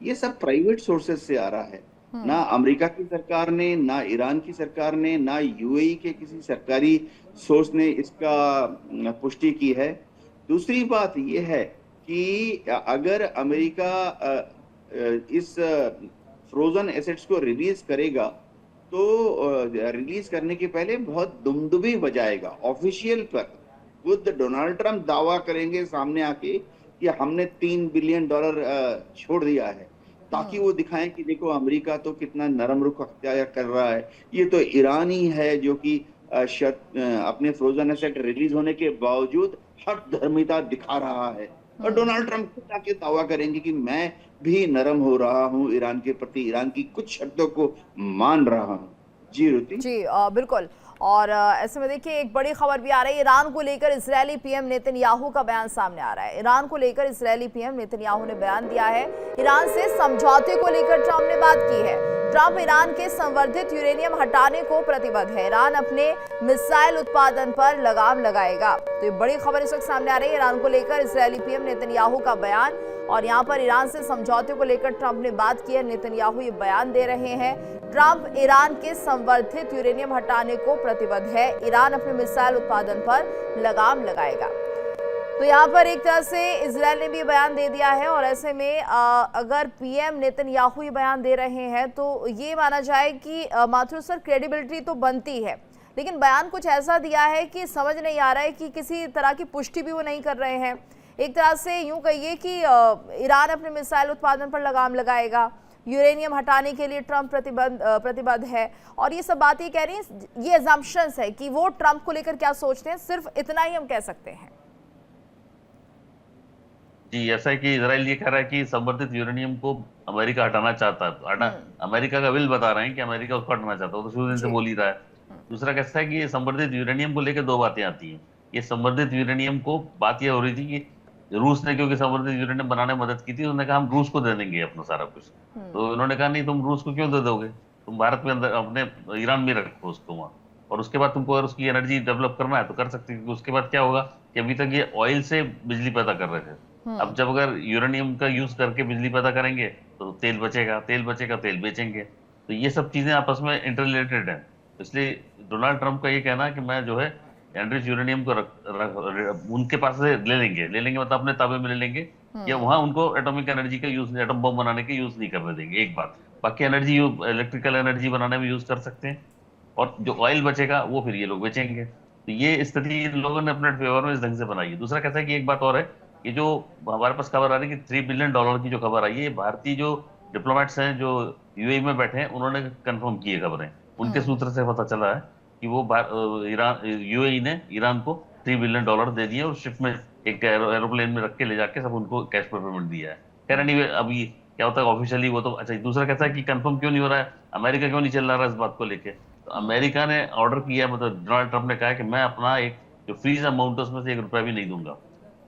ये सब प्राइवेट सोर्सेस से आ रहा है। ना अमेरिका की सरकार ने, ना ईरान की सरकार ने, ना यूएई के किसी सरकारी सोर्स ने इसका पुष्टि की है। दूसरी बात ये है कि अगर अमेरिका इस फ्रोजन एसेट्स को रिलीज करेगा तो रिलीज करने के पहले बहुत दुमदुमी बजाएगा ऑफिशियल पर। खुद डोनाल्ड ट्रंप दावा करेंगे सामने आके कि हमने $3 बिलियन छोड़ दिया है, ताकि वो दिखाएं कि देखो अमेरिका तो कितना नरम रुख अख्तियार कर रहा है, ये तो ईरान ही है जो कि अपने फ्रोजन एसेट रिलीज होने के बावजूद हट धर्मिता दिखा रहा है। और डोनाल्ड ट्रंप खुद आके दावा करेंगे कि मैं भी नरम हो रहा हूं ईरान के प्रति, ईरान की कुछ शर्तों को मान रहा हूं। जी रुति जी बिल्कुल। और ऐसे में देखिए एक बड़ी खबर भी आ रही है, ईरान को लेकर इजरायली पीएम नेतन्याहू का बयान सामने आ रहा है। ईरान को लेकर इजरायली पीएम नेतन्याहू ने बयान दिया है। ईरान से समझौते को लेकर ट्रंप ने बात की है। ट्रंप ईरान के संवर्धित यूरेनियम हटाने को प्रतिबद्ध है। ईरान अपने मिसाइल उत्पादन पर लगाम लगाएगा। तो ये बड़ी खबर इस वक्त सामने आ रही है, ईरान को लेकर इजरायली पीएम नेतन्याहू का बयान। और यहाँ पर ईरान से समझौते को लेकर ट्रंप ने बात की है। नेतन्याहू ये बयान दे रहे हैं। ट्रंप ईरान के संवर्धित यूरेनियम हटाने को प्रतिबद्ध है। ईरान अपने मिसाइल उत्पादन पर लगाम लगाएगा। तो यहाँ पर एक तरह से इजराइल ने भी बयान दे दिया है और ऐसे में अगर पीएम नेतन्याहू ये बयान दे रहे हैं तो ये माना जाए कि माथुर सर क्रेडिबिलिटी तो बनती है, लेकिन बयान कुछ ऐसा दिया है कि समझ नहीं आ रहा है कि किसी तरह की पुष्टि भी वो नहीं कर रहे हैं। एक तरह से यूं कहिए कि ईरान अपने मिसाइल उत्पादन पर लगाम लगाएगा, यूरेनियम हटाने के लिए ट्रंप प्रतिबद्ध है और ये सब बात ये कह रही हैं, ये अजम्पशंस है कि वो ट्रंप को लेकर क्या सोचते हैं, सिर्फ इतना ही हम कह सकते हैं। जी, ऐसा है कि इजराइल ये कह रहा है कि संवर्धित यूरेनियम को अमेरिका हटाना चाहता है, अमेरिका का विल बता रहे हैं कि अमेरिका उसको हटाना चाहता है, वो तो शुरू दिन से बोल ही रहा है। दूसरा कैसा है कि ये संवर्धित यूरेनियम को लेकर दो बातें आती हैं। ये संवर्धित यूरेनियम को बात ये हो रही थी कि रूस ने क्योंकि संवर्धित यूरेनियम बनाने में मदद की थी, उन्होंने कहा हम रूस को दे देंगे अपना सारा कुछ। तो उन्होंने कहा नहीं, तुम रूस को क्यों दे दोगे, तुम भारत में अंदर अपने ईरान में रखो उसको वहाँ, और उसके बाद तुमको अगर उसकी एनर्जी डेवलप करना है तो कर सकते हो। उसके बाद क्या होगा कि अभी तक ये ऑयल से बिजली पैदा कर रहे थे, अब जब अगर यूरेनियम का यूज करके बिजली पैदा करेंगे तो तेल बचेगा, तेल बेचेंगे। तो ये सब चीजें आपस में इंटररिलेटेड हैं। इसलिए डोनाल्ड ट्रंप का ये कहना है कि मैं जो है एनरिच यूरेनियम को उनके पास से ले लेंगे मतलब अपने ताबे में ले लेंगे, या वहां उनको एटॉमिक एनर्जी का यूज, एटम बम बनाने के यूज नहीं करने देंगे। एक बात, बाकी एनर्जी इलेक्ट्रिकल एनर्जी बनाने में यूज कर सकते हैं, और जो ऑयल बचेगा वो फिर ये लोग बेचेंगे। तो ये स्थिति इन लोगों ने अपने फेवर में इस ढंग से बनाई है। दूसरा कैसा है कि एक बात और है, ये जो हमारे पास खबर आ रही है कि $3 बिलियन की जो खबर आई है, भारतीय जो डिप्लोमेट्स हैं जो यूएई में बैठे हैं उन्होंने कंफर्म की है खबरें। उनके सूत्र से पता चला है कि वो यूएई ने ईरान को $3 बिलियन दे दिए और शिप में एक एरोप्लेन में रख के ले जाके सब उनको कैश पर पेमेंट दिया है। खैर एनीवे, अभी क्या होता है ऑफिशियली वो तो अच्छा। दूसरा कैसा है कि कंफर्म क्यों नहीं हो रहा है, अमेरिका क्यों नहीं चल रहा है इस बात को लेके। तो अमेरिका ने ऑर्डर किया, मतलब डोनाल्ड ट्रंप ने कहा कि मैं अपना एक जो फ्रीज अमाउंट है उसमें से ₹1 भी नहीं दूंगा।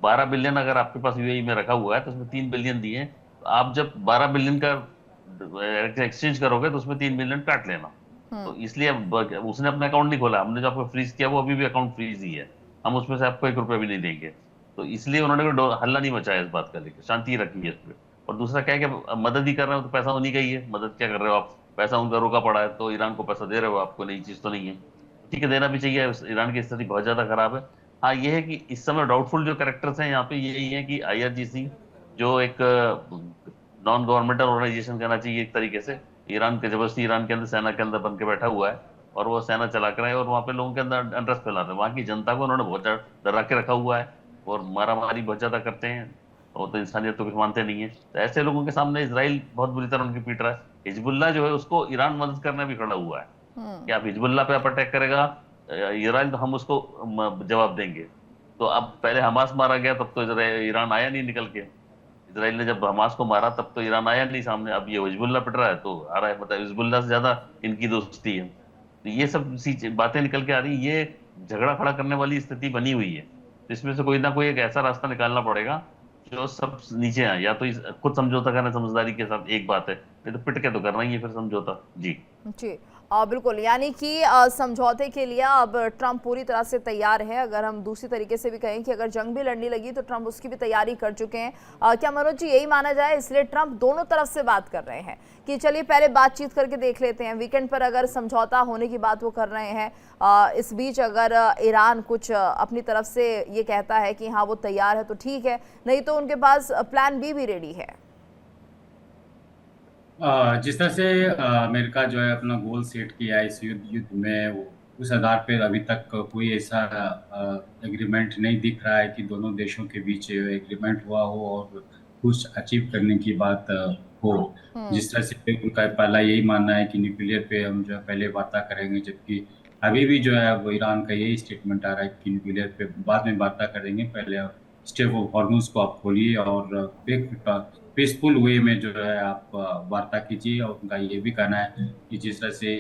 12 बिलियन अगर आपके पास यूएई में रखा हुआ है तो उसमें 3 बिलियन दिए, तो आप जब 12 बिलियन का एक्सचेंज करोगे तो उसमें 3 बिलियन काट लेना। तो इसलिए उसने अपना अकाउंट नहीं खोला, हमने जो आपको फ्रीज किया वो अभी भी अकाउंट फ्रीज ही है, हम उसमें से आपको ₹1 भी नहीं देंगे। तो इसलिए उन्होंने हल्ला नहीं मचाया इस बात का लेकर, शांति रखी है इस पर। और दूसरा क्या है कि मदद ही कर रहे हो तो पैसा उन्हीं का ही है, मदद क्या कर रहे हो आप, पैसा उनका रोका पड़ा है तो ईरान को पैसा दे रहे हो, आपको नई चीज तो नहीं है, ठीक है देना भी चाहिए। ईरान की स्थिति बहुत ज्यादा खराब है। हाँ ये है कि इस समय डाउटफुल जो कैरेक्टर्स हैं यहाँ पे यही है कि IRGC जो एक नॉन गवर्नमेंटल ऑर्गेनाइजेशन कहना चाहिए एक तरीके से, ईरान के जबरदस्ती ईरान के अंदर सेना के अंदर बन के बैठा हुआ है और वो सेना चला कर है और वहाँ पे लोगों के अंदर अनरेस्ट फैला रहे हैं। वहाँ की जनता को उन्होंने बहुत ज्यादा डरा के रखा हुआ है और मारा मारी बहुत ज्यादा करते हैं, और तो इंसानियत तो कुछ मानते नहीं है। तो ऐसे लोगों के सामने इजराइल बहुत बुरी तरह उनकी पीट रहा है। हिजबुल्ला जो है उसको ईरान मदद करने भी खड़ा हुआ है कि आप हिजबुल्ला पे आप अटैक करेगा ईरान तो हम उसको जवाब देंगे। तो अब पहले हमास मारा गया तब तो ईरान आया नहीं निकल के, इजराइल ने जब हमास को मारा तब तो ईरान आया नहीं सामने, अब ये हिजबुल्ला पिट रहा है तो आ रहा है, मतलब हिजबुल्ला से ज्यादा इनकी दोस्ती है। तो ये सब सी बातें निकल के आ रही, ये झगड़ा खड़ा करने वाली स्थिति बनी हुई है। तो इसमें से कोई ना कोई एक ऐसा रास्ता निकालना पड़ेगा जो सब नीचे आए, या तो खुद समझौता करना समझदारी के साथ एक बात है, नहीं तो पिट के तो करना ही है फिर समझौता। जी जी बिल्कुल, यानी कि समझौते के लिए अब ट्रंप पूरी तरह से तैयार है। अगर हम दूसरी तरीके से भी कहें कि अगर जंग भी लड़नी लगी तो ट्रंप उसकी भी तैयारी कर चुके हैं। क्या मनोज जी यही माना जाए, इसलिए ट्रंप दोनों तरफ से बात कर रहे हैं कि चलिए पहले बातचीत करके देख लेते हैं, वीकेंड पर अगर समझौता होने की बात वो कर रहे हैं, इस बीच अगर ईरान कुछ अपनी तरफ से ये कहता है कि हाँ वो तैयार है तो ठीक है, नहीं तो उनके पास प्लान बी भी रेडी है। जिस तरह से अमेरिका जो है अपना गोल सेट किया है इस युद्ध में, उस आधार पर अभी तक कोई ऐसा एग्रीमेंट नहीं दिख रहा है कि दोनों देशों के बीच एग्रीमेंट हुआ हो और कुछ अचीव करने की बात हो। जिस तरह से उनका पहला यही मानना है कि न्यूक्लियर पे हम जो है पहले वार्ता करेंगे, जबकि अभी भी जो है वो ईरान का यही स्टेटमेंट आ रहा है कि न्यूक्लियर पे बाद में वार्ता करेंगे, पहले स्टेप ऑफ हॉर्मोन्स को आप खोलिए और पीसफुल वे में जो है आप वार्ता कीजिए। और उनका ये भी कहना है कि जिस तरह से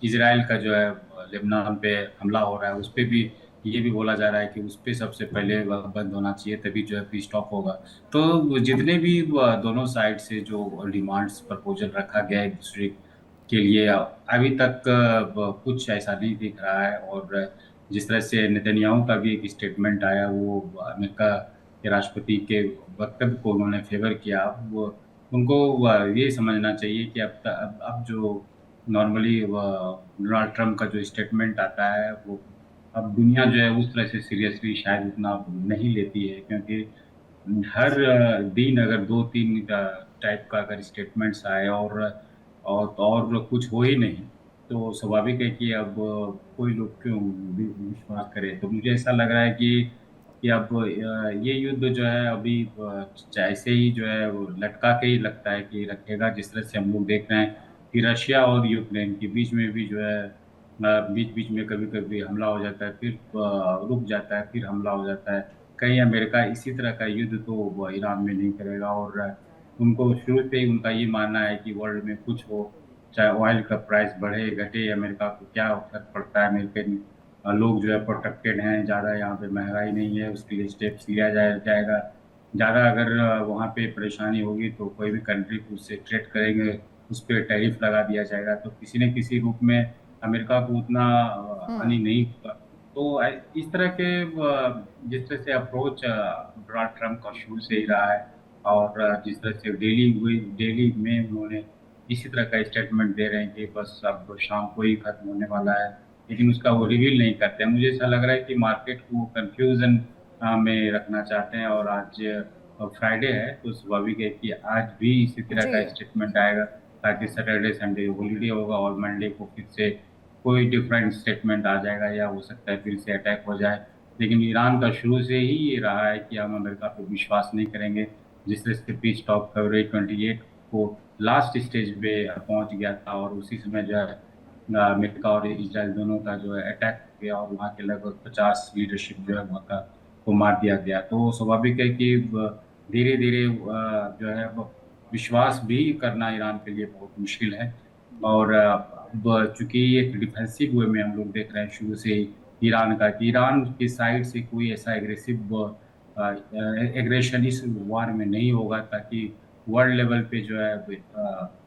इजराइल का जो है लेबनान पे हमला हो रहा है, उस पर भी ये भी बोला जा रहा है कि उस पर सबसे पहले बंद होना चाहिए, तभी जो है पीस स्टॉप होगा। तो जितने भी दोनों साइड से जो डिमांड्स प्रपोजल रखा गया है एक दूसरे के लिए, अभी तक कुछ ऐसा नहीं दिख रहा है। और जिस तरह से नेतन्याहू का भी एक स्टेटमेंट आया, वो अमेरिका के राष्ट्रपति के वक्तव्य को उन्होंने फेवर किया, वो उनको ये समझना चाहिए कि अब जो नॉर्मली डोनाल्ड ट्रंप का जो स्टेटमेंट आता है वो अब दुनिया जो है उस तरह से सीरियसली शायद उतना नहीं लेती है, क्योंकि हर दिन अगर 2-3 टाइप का अगर स्टेटमेंट्स आए और कुछ हो ही नहीं, तो स्वाभाविक है कि अब कोई लोग क्यों विश्वास करे। तो मुझे ऐसा लग रहा है कि अब ये युद्ध जो है अभी ऐसे ही जो है वो लटका के ही लगता है कि रखेगा, जिस तरह से हम लोग देख रहे हैं कि रशिया और यूक्रेन के बीच में भी जो है बीच-बीच में कभी-कभी हमला हो जाता है, फिर रुक जाता है, फिर हमला हो जाता है। कहीं अमेरिका इसी तरह का युद्ध तो वो ईरान में नहीं करेगा, और उनको शुरू से ही उनका ये मानना है कि वर्ल्ड में कुछ हो, चाहे ऑयल का प्राइस बढ़े, घटे, अमेरिका को क्या फ़र्क पड़ता है, अमेरिकन लोग जो है प्रोटेक्टेड हैं, ज़्यादा यहाँ पे महँगाई नहीं है, उसके लिए स्टेप्स लिया जाएगा। ज़्यादा अगर वहाँ पे परेशानी होगी तो कोई भी कंट्री उससे ट्रेड करेंगे, उस पे टैरिफ लगा दिया जाएगा, तो किसी न किसी रूप में अमेरिका को उतना हानि नहीं होगा। तो इस तरह के जिस तरह से अप्रोच डोनाल्ड ट्रंप का शुरू से ही रहा है, और जिस तरह से दिल्ली में उन्होंने इसी तरह का स्टेटमेंट दे रहे हैं कि बस अब शाम को ही खत्म होने वाला है, लेकिन उसका वो रिवील नहीं करते हैं। मुझे ऐसा लग रहा है कि मार्केट को कंफ्यूजन में रखना चाहते हैं, और आज फ्राइडे है तो स्वाभाविक है कि आज भी इसी तरह का जी। स्टेटमेंट आएगा, ताकि सैटरडे संडे हॉलीडे होगा और मंडे को फिर से कोई डिफरेंट स्टेटमेंट आ जाएगा, या हो सकता है फिर से अटैक हो जाए। लेकिन ईरान का शुरू से ही ये रहा है कि हम अमेरिका पे विश्वास नहीं करेंगे। जिस तरह से पीस टॉक फरवरी 28 को लास्ट स्टेज पे पहुंच गया था, और उसी समय जो है अमेरिका और इजराइल दोनों का जो है अटैक हो गया, और वहाँ के लगभग 50 लीडरशिप जो है वहाँ का को मार दिया गया। तो स्वाभाविक है कि धीरे-धीरे जो है विश्वास भी करना ईरान के लिए बहुत मुश्किल है, और चूँकि एक डिफेंसिव वे में हम लोग देख रहे हैं शुरू से ही ईरान का, कि ईरान की साइड से कोई ऐसा एग्रेशन इस वार में नहीं होगा, ताकि वर्ल्ड लेवल पे जो है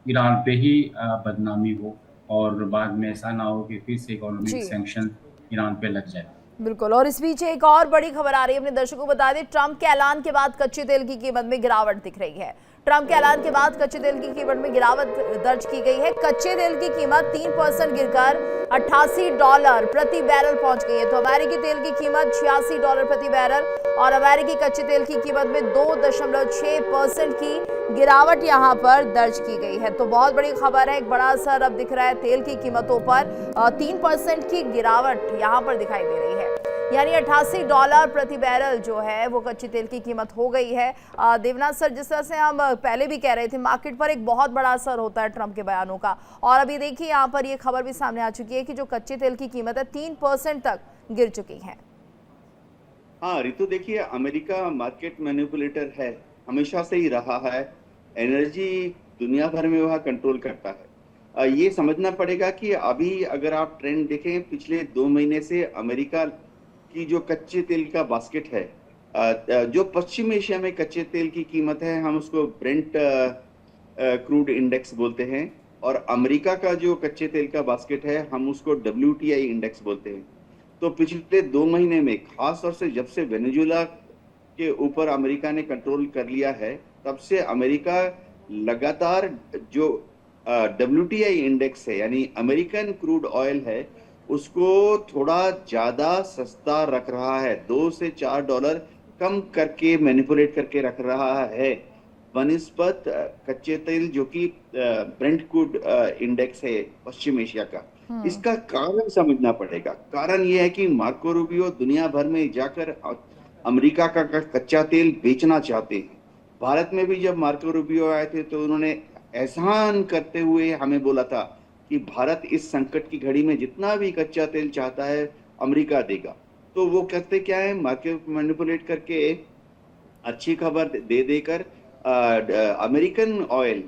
ईरान पे ही बदनामी हो, और बाद में ऐसा ना हो कि फिर से इकोनॉमिक जी। सैंक्शन ईरान पे लग जाए। बिल्कुल। और इस बीच एक और बड़ी खबर आ रही है, अपने दर्शकों को बता दें, ट्रंप के ऐलान के बाद कच्चे तेल की कीमत में गिरावट दिख रही है। ट्रंप के ऐलान के बाद कच्चे तेल की कीमत में गिरावट दर्ज की गई है। कच्चे तेल की कीमत 3% गिरकर $88 प्रति बैरल पहुंच गई है। तो अमेरिकी तेल की कीमत $86 प्रति बैरल, और अमेरिकी कच्चे तेल की कीमत में 2.6% की गिरावट यहां पर दर्ज की गई है। तो बहुत बड़ी खबर है, एक बड़ा असर अब दिख रहा है तेल की कीमतों पर। 3% की गिरावट यहां पर दिखाई दे रही है, यानी $88 प्रति बैरल जो है वो कच्चे तेल की कीमत हो गई है। देवनाथ सर, जिस तरह से हम पहले भी कह रहे थे, मार्केट पर एक बहुत बड़ा असर होता है ट्रंप के बयानों का, और अभी देखिए यहाँ पर ये खबर भी सामने आ चुकी है कि जो कच्चे तेल की कीमत है 3% तक गिर चुकी है। हाँ रितु, देखिए अमेरिका मार्केट मैनिपुलेटर है, हमेशा से ही रहा है। एनर्जी दुनिया भर में वह कंट्रोल करता है। ये समझना पड़ेगा कि अभी अगर आप ट्रेंड देखें पिछले 2 महीने से अमेरिका की जो कच्चे तेल का बास्केट है, जो पश्चिम एशिया में कच्चे तेल की कीमत है, हम उसको ब्रेंट क्रूड इंडेक्स बोलते हैं, और अमेरिका का जो कच्चे तेल का बास्केट है हम उसको WTI इंडेक्स बोलते हैं। तो पिछले 2 महीने में, खास तौर से जब से वेनेजुएला के ऊपर अमेरिका ने कंट्रोल कर लिया है, तब से अमेरिका लगातार जो WTI इंडेक्स है, यानी अमेरिकन क्रूड ऑयल है, उसको थोड़ा ज्यादा सस्ता रख रहा है, $2 से $4 कम करके मैनिपुलेट करके रख रहा है बनिस्बत कच्चे तेल जो कि ब्रेंट क्रूड इंडेक्स है पश्चिम एशिया का। इसका कारण समझना पड़ेगा। कारण यह है कि मार्को रूबियो दुनिया भर में जाकर अमेरिका का कच्चा तेल बेचना चाहते हैं। भारत में भी जब मार्को रूबियो आए थे तो उन्होंने एहसान करते हुए हमें बोला था कि भारत इस संकट की घड़ी में जितना भी कच्चा तेल चाहता है अमेरिका देगा। तो वो करते क्या है, मार्केट मैनिपुलेट करके अच्छी खबर दे देकर अमेरिकन ऑयल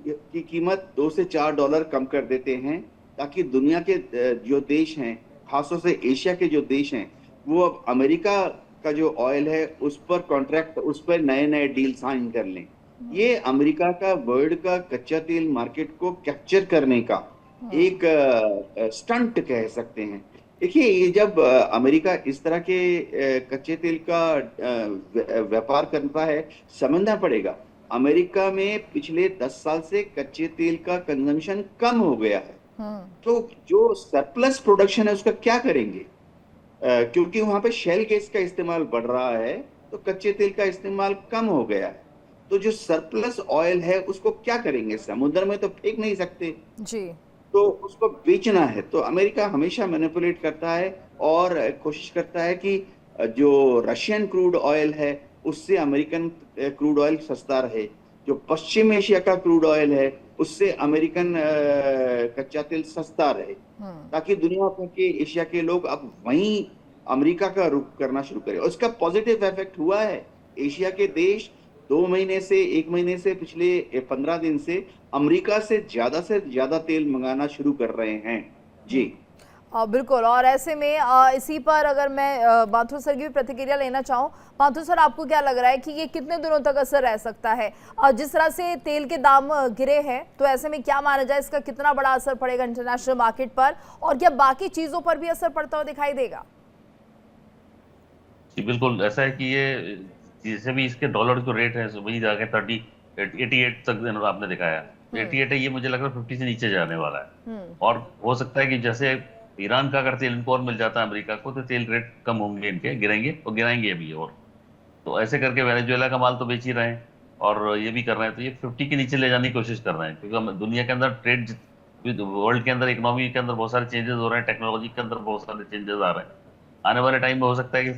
की कीमत $2 से $4 कम कर देते हैं, ताकि दुनिया के जो देश हैं, खासतौर से एशिया के जो देश हैं, वो अब अमेरिका का जो ऑयल है उस पर कॉन्ट्रैक्ट, उस पर नए नए डील साइन कर लें। ये अमेरिका का वर्ल्ड का कच्चा तेल मार्केट को कैप्चर करने का एक स्टंट कह सकते हैं। देखिए, ये जब अमेरिका इस तरह के कच्चे तेल का व्यापार करता है, समझना पड़ेगा अमेरिका में पिछले 10 साल से कच्चे तेल का कंजम्पशन कम हो गया है। तो जो सरप्लस प्रोडक्शन है उसका क्या करेंगे? क्योंकि वहां पे शेल गैस का इस्तेमाल बढ़ रहा है, तो कच्चे तेल का इस्तेमाल कम हो गया है। तो जो सरप्लस ऑयल है उसको क्या करेंगे? समुद्र में तो फेंक नहीं सकते, जी। तो उसको बेचना है। तो अमेरिका हमेशा मैनिपुलेट करता है और कोशिश करता है कि जो रशियन क्रूड ऑयल है उससे अमेरिकन क्रूड ऑयल सस्ता रहे, जो पश्चिम एशिया का क्रूड ऑयल है उससे अमेरिकन कच्चा तेल सस्ता रहे, ताकि दुनिया भर के एशिया के लोग अब वहीं अमेरिका का रुख करना शुरू करें। और उसका पॉजिटिव इफेक्ट हुआ है। एशिया के देश 2 महीने से 1 महीने से पिछले 15 दिन से अमेरिका से ज्यादा तेल मंगाना शुरू कर रहे हैं। जी बिल्कुल। और ऐसे में इसी पर अगर मैं माथुर सर की भी प्रतिक्रिया लेना चाहूँ, माथुर सर आपको क्या लग रहा है कि ये कितने दिनों तक असर रह सकता है? जिस तरह से तेल के दाम गिरे हैं, तो ऐसे में क्या माना जाए इसका कितना बड़ा असर पड़ेगा इंटरनेशनल मार्केट पर, और क्या बाकी चीजों पर भी असर पड़ता हुआ दिखाई देगा? जी बिल्कुल ऐसा है कि ये जैसे भी इसके डॉलर जो रेट है वही जाके 88 तक आपने दिखाया। 88 है, ये मुझे लग रहा है 50 से नीचे जाने वाला है। और हो सकता है कि जैसे ईरान का अगर तेल इनको और मिल जाता है अमेरिका को, तो तेल रेट कम होंगे इनके, गिरेंगे और गिराएंगे अभी और। तो ऐसे करके वेनेजुएला का माल तो बेच ही रहे हैं और ये भी कर रहे हैं, तो ये 50 के नीचे ले जाने की कोशिश कर रहे हैं, क्योंकि हम दुनिया के अंदर ट्रेड, वर्ल्ड के अंदर इकोनॉमी के अंदर बहुत सारे चेंजेस हो रहे हैं, टेक्नोलॉजी के अंदर बहुत सारे चेंजेस आ रहे हैं। आने वाले टाइम में हो सकता है कि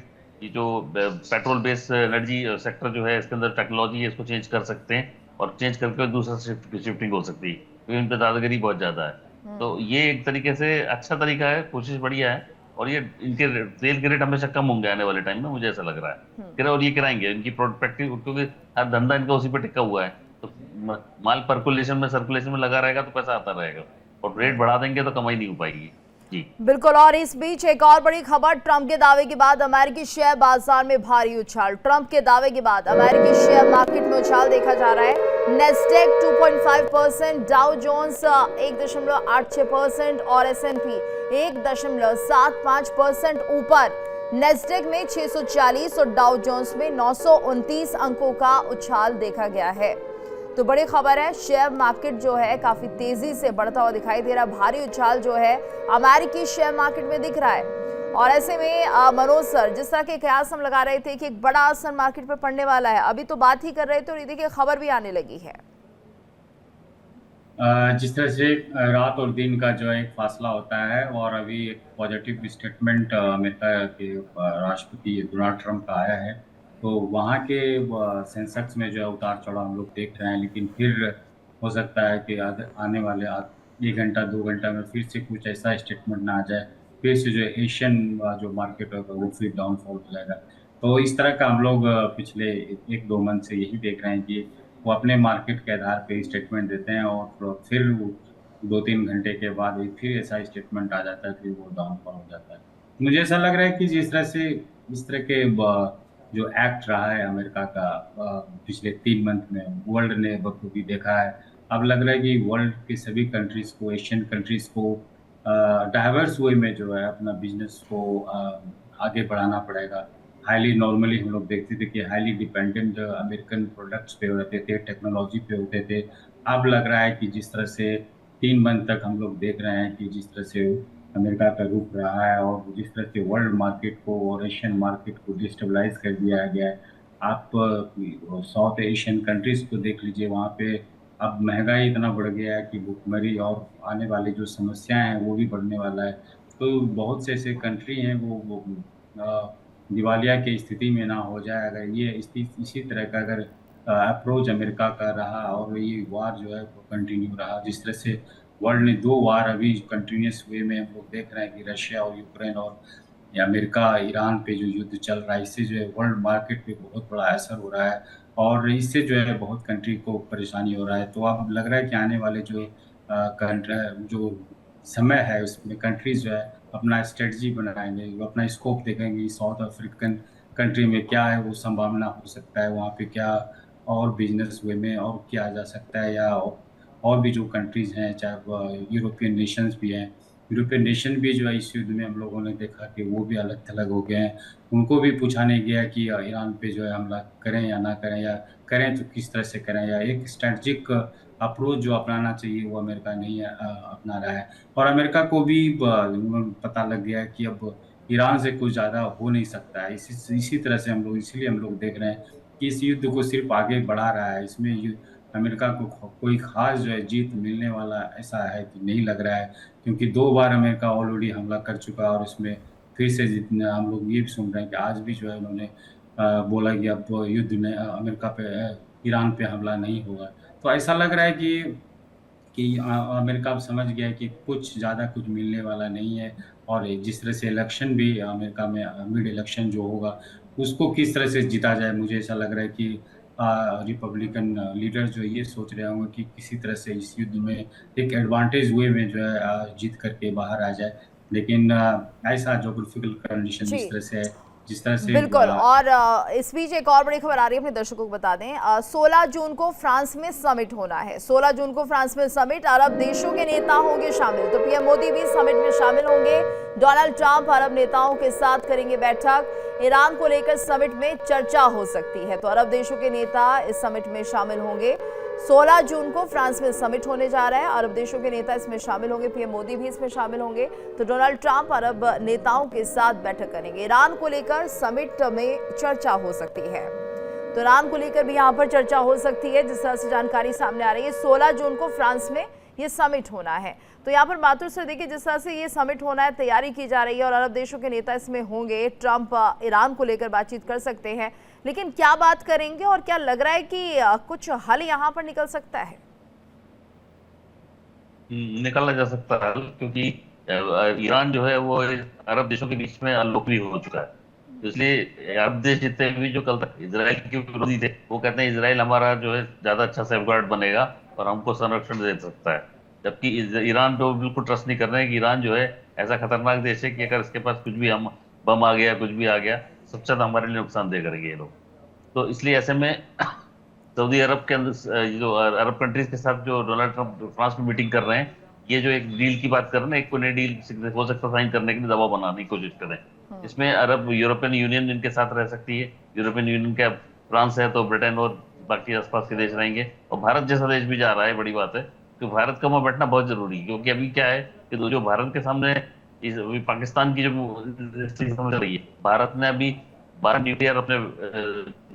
ये जो पेट्रोल बेस्ड एनर्जी सेक्टर जो है इसके अंदर टेक्नोलॉजी है इसको चेंज कर सकते हैं, और चेंज करके दूसरा शिफ्टिंग हो सकती है, क्योंकि इन पर दादागिरी बहुत ज्यादा है। तो ये एक तरीके से अच्छा तरीका है, कोशिश बढ़िया है। और ये इनके तेल के रेट हमेशा कम होंगे आने वाले टाइम में, मुझे ऐसा लग रहा है। और ये कराएंगे इनकी प्रोडक्टिव, क्योंकि हर धंधा इनका उसी पे टिका हुआ है। तो माल सर्कुलेशन में लगा रहेगा तो पैसा आता रहेगा, और रेट बढ़ा देंगे तो कमाई नहीं हो पाएगी। जी बिल्कुल। और इस बीच एक और बड़ी खबर, ट्रंप के दावे के बाद अमेरिकी शेयर बाजार में भारी उछाल। ट्रंप के दावे के बाद अमेरिकी शेयर मार्केट में उछाल देखा जा रहा है। नेस्डेक 2.5%, डाउ जोन्स 1.86% और S&P 1.75% ऊपर। नेस्डेक में 640 और डाउ जोन्स में 929 अंकों का उछाल देखा गया है। तो बड़ी खबर है, शेयर मार्केट जो है काफी तेजी से बढ़ता हुआ दिखाई दे रहा है। भारी उछाल जो है अमेरिकी शेयर मार्केट में दिख रहा है। और ऐसे में मनोज सर, जिस तरह के कयास हम लगा रहे थे कि एक बड़ा असर मार्केट पर पड़ने वाला है, अभी तो बात ही कर रहे थे और ये देखिए खबर भी आने लगी है। जिस तरह से रात और दिन का जो है एक फासला होता है, और अभी एक पॉजिटिव स्टेटमेंट अमेरिका के राष्ट्रपति डोनाल्ड ट्रंप का आया है, तो वहाँ के सेंसेक्स में जो है उतार चढ़ाव हम लोग देख रहे हैं। लेकिन फिर हो सकता है कि आने वाले 1 घंटा 2 घंटा में फिर से कुछ ऐसा स्टेटमेंट ना आ जाए, फिर से जो एशियन जो मार्केट होगा वो फिर डाउनफॉल हो जाएगा। तो इस तरह का हम लोग पिछले 1-2 मंथ से यही देख रहे हैं कि वो अपने मार्केट के आधार पे स्टेटमेंट देते हैं, और फिर 2-3 घंटे के बाद फिर ऐसा स्टेटमेंट आ जाता है, फिर वो डाउनफॉल हो जाता है। मुझे ऐसा लग रहा है कि जिस तरह से इस तरह के जो एक्ट रहा है अमेरिका का पिछले 3 मंथ में, वर्ल्ड ने बखूबी देखा है। अब लग रहा है कि वर्ल्ड के सभी कंट्रीज को, एशियन कंट्रीज को डाइवर्स वे में जो है अपना बिजनेस को आगे बढ़ाना पड़ेगा। नॉर्मली हम लोग देखते थे कि हाईली डिपेंडेंट अमेरिकन प्रोडक्ट्स पे होते थे, टेक्नोलॉजी पे होते थे। अब लग रहा है कि जिस तरह से 3 मंथ तक हम लोग देख रहे हैं कि जिस तरह से अमेरिका का रुख रहा है, और जिस तरह से वर्ल्ड मार्केट को और एशियन मार्केट को डिस्टेबलाइज कर दिया गया है। आप साउथ एशियन कंट्रीज को देख लीजिए, वहाँ पे अब महंगाई इतना बढ़ गया है कि भुखमरी और आने वाली जो समस्याएं हैं वो भी बढ़ने वाला है। तो बहुत से ऐसे कंट्री हैं वो दिवालिया की स्थिति में ना हो जाए, अगर ये इसी तरह का अगर अप्रोच अमेरिका का रहा और ये वार जो है वो कंटिन्यू रहा। जिस तरह से वर्ल्ड ने 2 वार अभी कंटिन्यूस वे में हम लोग देख रहे हैं कि रशिया और यूक्रेन और अमेरिका ईरान पे जो युद्ध चल रहा है, इससे जो है वर्ल्ड मार्केट पे बहुत बड़ा असर हो रहा है, और इससे जो है बहुत कंट्री को परेशानी हो रहा है। तो अब लग रहा है कि आने वाले जो समय है उसमें कंट्रीज जो है अपना स्ट्रेटजी बनाएंगे, वो अपना स्कोप देखेंगे। साउथ अफ्रीकन कंट्री में क्या है वो संभावना हो सकता है, वहाँ पे क्या और बिजनेस वे में और किया जा सकता है, या और भी जो कंट्रीज हैं, चाहे यूरोपियन नेशंस भी हैं। यूरोपियन नेशन भी जो है इस युद्ध में हम लोगों ने देखा कि वो भी अलग थलग हो गए हैं। उनको भी पूछा नहीं गया कि ईरान पे जो है हमला करें या ना करें, या करें तो किस तरह से करें, या एक स्ट्रेटजिक अप्रोच जो अपनाना चाहिए वो अमेरिका नहीं अपना रहा है। और अमेरिका को भी पता लग गया है कि अब ईरान से कुछ ज़्यादा हो नहीं सकता है। इसी तरह से इसीलिए हम लोग देख रहे हैं कि इस युद्ध को सिर्फ आगे बढ़ा रहा है। इसमें अमेरिका को कोई खास जो है जीत मिलने वाला ऐसा है कि नहीं लग रहा है, क्योंकि 2 बार अमेरिका ऑलरेडी हमला कर चुका है और इसमें फिर से जितना हम लोग ये भी सुन रहे हैं कि आज भी जो है उन्होंने बोला कि अब युद्ध में अमेरिका पे ईरान पे हमला नहीं होगा। तो ऐसा लग रहा है कि अमेरिका अब समझ गया है कि कुछ ज़्यादा कुछ मिलने वाला नहीं है। और जिस तरह से इलेक्शन भी अमेरिका में मिड इलेक्शन जो होगा उसको किस तरह से जीता जाए, मुझे ऐसा लग रहा है कि रिपब्लिकन लीडर जो ये सोच रहे होंगे कि किसी तरह से इस युद्ध में एक एडवांटेज वे में जो है जीत करके बाहर आ जाए। लेकिन ऐसा जोग्राफिकल कंडीशन जी। जिस तरह से है, जिस तरह से बिल्कुल। और इस बीच एक और बड़ी खबर आ रही है, अपने दर्शकों को बता दें, 16 जून को फ्रांस में समिट होना है। 16 जून को फ्रांस में समिट, अरब देशों के नेता होंगे शामिल। तो पीएम मोदी भी समिट में शामिल होंगे। डोनाल्ड ट्रंप अरब नेताओं के साथ करेंगे बैठक। ईरान को लेकर समिट में चर्चा हो सकती है। तो अरब देशों के नेता इस समिट में शामिल होंगे। 16 जून को फ्रांस में समिट होने जा रहा है। अरब देशों के नेता इसमें शामिल होंगे, पीएम मोदी भी इसमें शामिल होंगे। तो डोनाल्ड ट्रंप अरब नेताओं के साथ बैठक करेंगे। ईरान को लेकर समिट में चर्चा हो सकती है। तो ईरान को लेकर भी यहाँ पर चर्चा हो सकती है, जिस तरह से जानकारी सामने आ रही है। 16 जून को फ्रांस में ये समिट होना है। तो यहाँ पर मातुर सर देखिए, जिस तरह से ये समिट होना है, तैयारी की जा रही है और अरब देशों के नेता इसमें होंगे। ट्रंप ईरान को लेकर बातचीत कर सकते हैं, लेकिन क्या बात करेंगे और क्या लग रहा है कि कुछ हल यहाँ पर निकल सकता है? निकाला जा सकता है, क्योंकि ईरान जो है वो अरब देशों के बीच में लोकप्रिय हो चुका है। तो इसलिए अरब देश जितने भी जो कल तक इजराइल के विरोधी थे, वो कहते हैं इजराइल हमारा जो है ज्यादा अच्छा सेफगार्ड बनेगा और हमको संरक्षण दे सकता है। जबकि ईरान तो बिल्कुल ट्रस्ट नहीं कर रहे हैं कि ईरान जो है ऐसा खतरनाक देश है कि अगर इसके पास कुछ भी हम बम आ गया, कुछ भी आ गया, सबसे ज्यादा हमारे लिए नुकसानदेह करेंगे ये लोग। तो इसलिए ऐसे में सऊदी अरब के अंदर जो अरब कंट्रीज के साथ जो डोनाल्ड ट्रंप फ्रांस में मीटिंग कर रहे हैं, ये जो एक डील की बात कर रहे हैं, एक नई डील हो सकता साइन करने के लिए दबाव बनाने की कोशिश करें। इसमें अरब यूरोपियन यूनियन इनके साथ रह सकती है। यूरोपियन यूनियन का फ्रांस है तो ब्रिटेन और बाकी आसपास के देश रहेंगे, और भारत जैसा देश भी जा रहा है। बड़ी बात है कि भारत का वहां बैठना बहुत जरूरी है, क्योंकि अभी क्या है कि जो भारत के सामने पाकिस्तान की जो स्थिति समझ रही है, भारत ने अभी 12 न्यूक्लियर अपने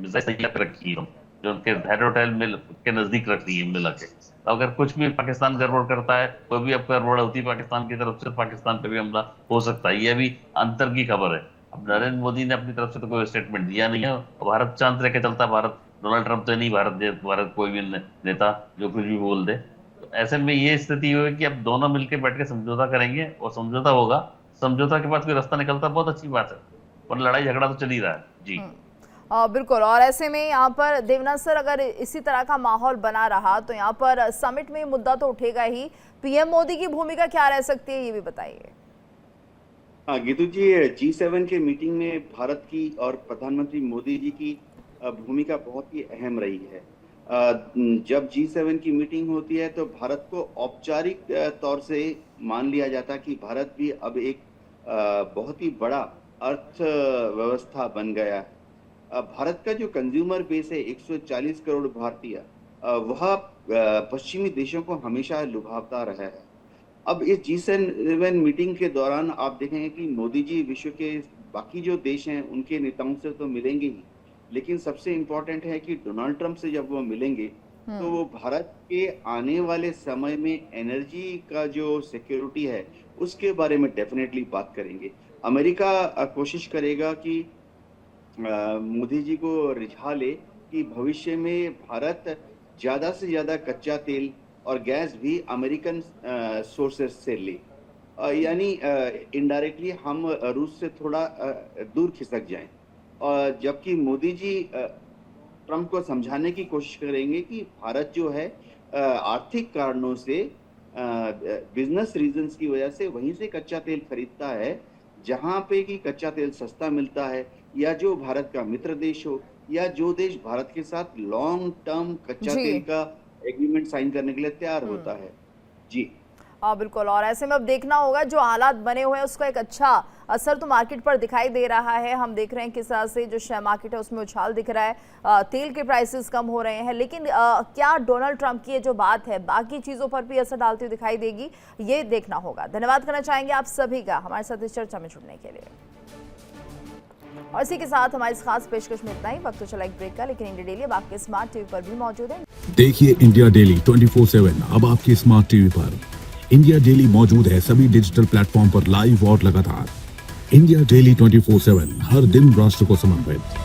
मिसाइल तैयार रखी है, जो उनके होटल में के नजदीक रख दी है मिला के। अगर कुछ भी पाकिस्तान गड़बड़ करता है, कोई भी अब गड़बड़ होती है पाकिस्तान की तरफ से, पाकिस्तान पे भी हमला हो सकता है। ये भी अंतर की खबर है। अब नरेंद्र मोदी ने अपनी तरफ से तो कोई स्टेटमेंट दिया नहीं है, भारत शांत रह के चलता। भारत डोनाल्ड ट्रंप तो नहीं, भारत कोई भी नेता जो कुछ भी बोल दे। तो ऐसे में ये स्थिति हुई कि अब दोनों मिलकर बैठ के समझौता करेंगे, और समझौता होगा। समझौता के बाद कोई रास्ता निकलता बहुत अच्छी बात है, पर लड़ाई झगड़ा तो चल ही रहा है जी। बिल्कुल। और ऐसे में यहाँ पर देवनाथ सर, अगर इसी तरह का माहौल बना रहा तो यहाँ पर समिट में मुद्दा तो उठेगा ही। पीएम मोदी की भूमिका क्या रह सकती है, ये भी बताइए। हाँ गीतू जी, G7 के मीटिंग में भारत की और प्रधानमंत्री मोदी जी की भूमिका बहुत ही अहम रही है। जब G7 की मीटिंग होती है तो भारत को औपचारिक तौर से मान लिया जाता है कि भारत भी अब एक बहुत ही बड़ा अर्थव्यवस्था बन गया है। भारत का जो कंज्यूमर बेस है 140 करोड़ भारतीय, वह पश्चिमी देशों को हमेशा लुभावता रहा है। अब इस G7 मीटिंग के दौरान आप देखेंगे कि मोदी जी विश्व के बाकी जो देश हैं उनके नेताओं से तो मिलेंगे ही, लेकिन सबसे इम्पोर्टेंट है कि डोनाल्ड ट्रंप से जब वो मिलेंगे तो वो भारत के आने वाले समय में एनर्जी का जो सिक्योरिटी है उसके बारे में डेफिनेटली बात करेंगे। अमेरिका कोशिश करेगा कि मोदी जी को रिझा ले कि भविष्य में भारत ज़्यादा से ज़्यादा कच्चा तेल और गैस भी अमेरिकन सोर्सेस से ले, यानी इनडायरेक्टली हम रूस से थोड़ा दूर खिसक जाएं। और जबकि मोदी जी ट्रंप को समझाने की कोशिश करेंगे कि भारत जो है आर्थिक कारणों से, बिजनेस रीजंस की वजह से वहीं से कच्चा तेल खरीदता है जहां पे कि कच्चा तेल सस्ता मिलता है, या जो भारत का मित्र देश हो, या जो देश भारत के साथ लॉन्ग टर्म कच्चा तेल का एग्रीमेंट साइन करने के लिए तैयार होता है जी। हाँ बिल्कुल, और ऐसे में अब देखना होगा जो हालात बने हुए हैं उसका एक अच्छा असर तो मार्केट पर दिखाई दे रहा है। हम देख रहे हैं किस तरह से जो शेयर मार्केट है उसमें उछाल दिख रहा है, तेल के प्राइसेस कम हो रहे हैं, लेकिन क्या डोनाल्ड ट्रंप की ये जो बात है बाकी चीज़ों पर भी असर डालती हुई दिखाई देगी, ये देखना होगा। धन्यवाद करना चाहेंगे आप सभी का हमारे साथ इस चर्चा में जुड़ने के लिए। और इसी के साथ हमारी इस खास पेशकश में इतना ही। वक्त तो चला एक ब्रेक का, लेकिन इंडिया डेली अब आपके स्मार्ट टीवी पर भी मौजूद है। देखिए इंडिया डेली 24/7 अब आपके स्मार्ट टीवी पर। इंडिया डेली मौजूद है सभी डिजिटल प्लेटफॉर्म पर लाइव और लगातार। इंडिया डेली 24/7 हर दिन राष्ट्र को समर्पित।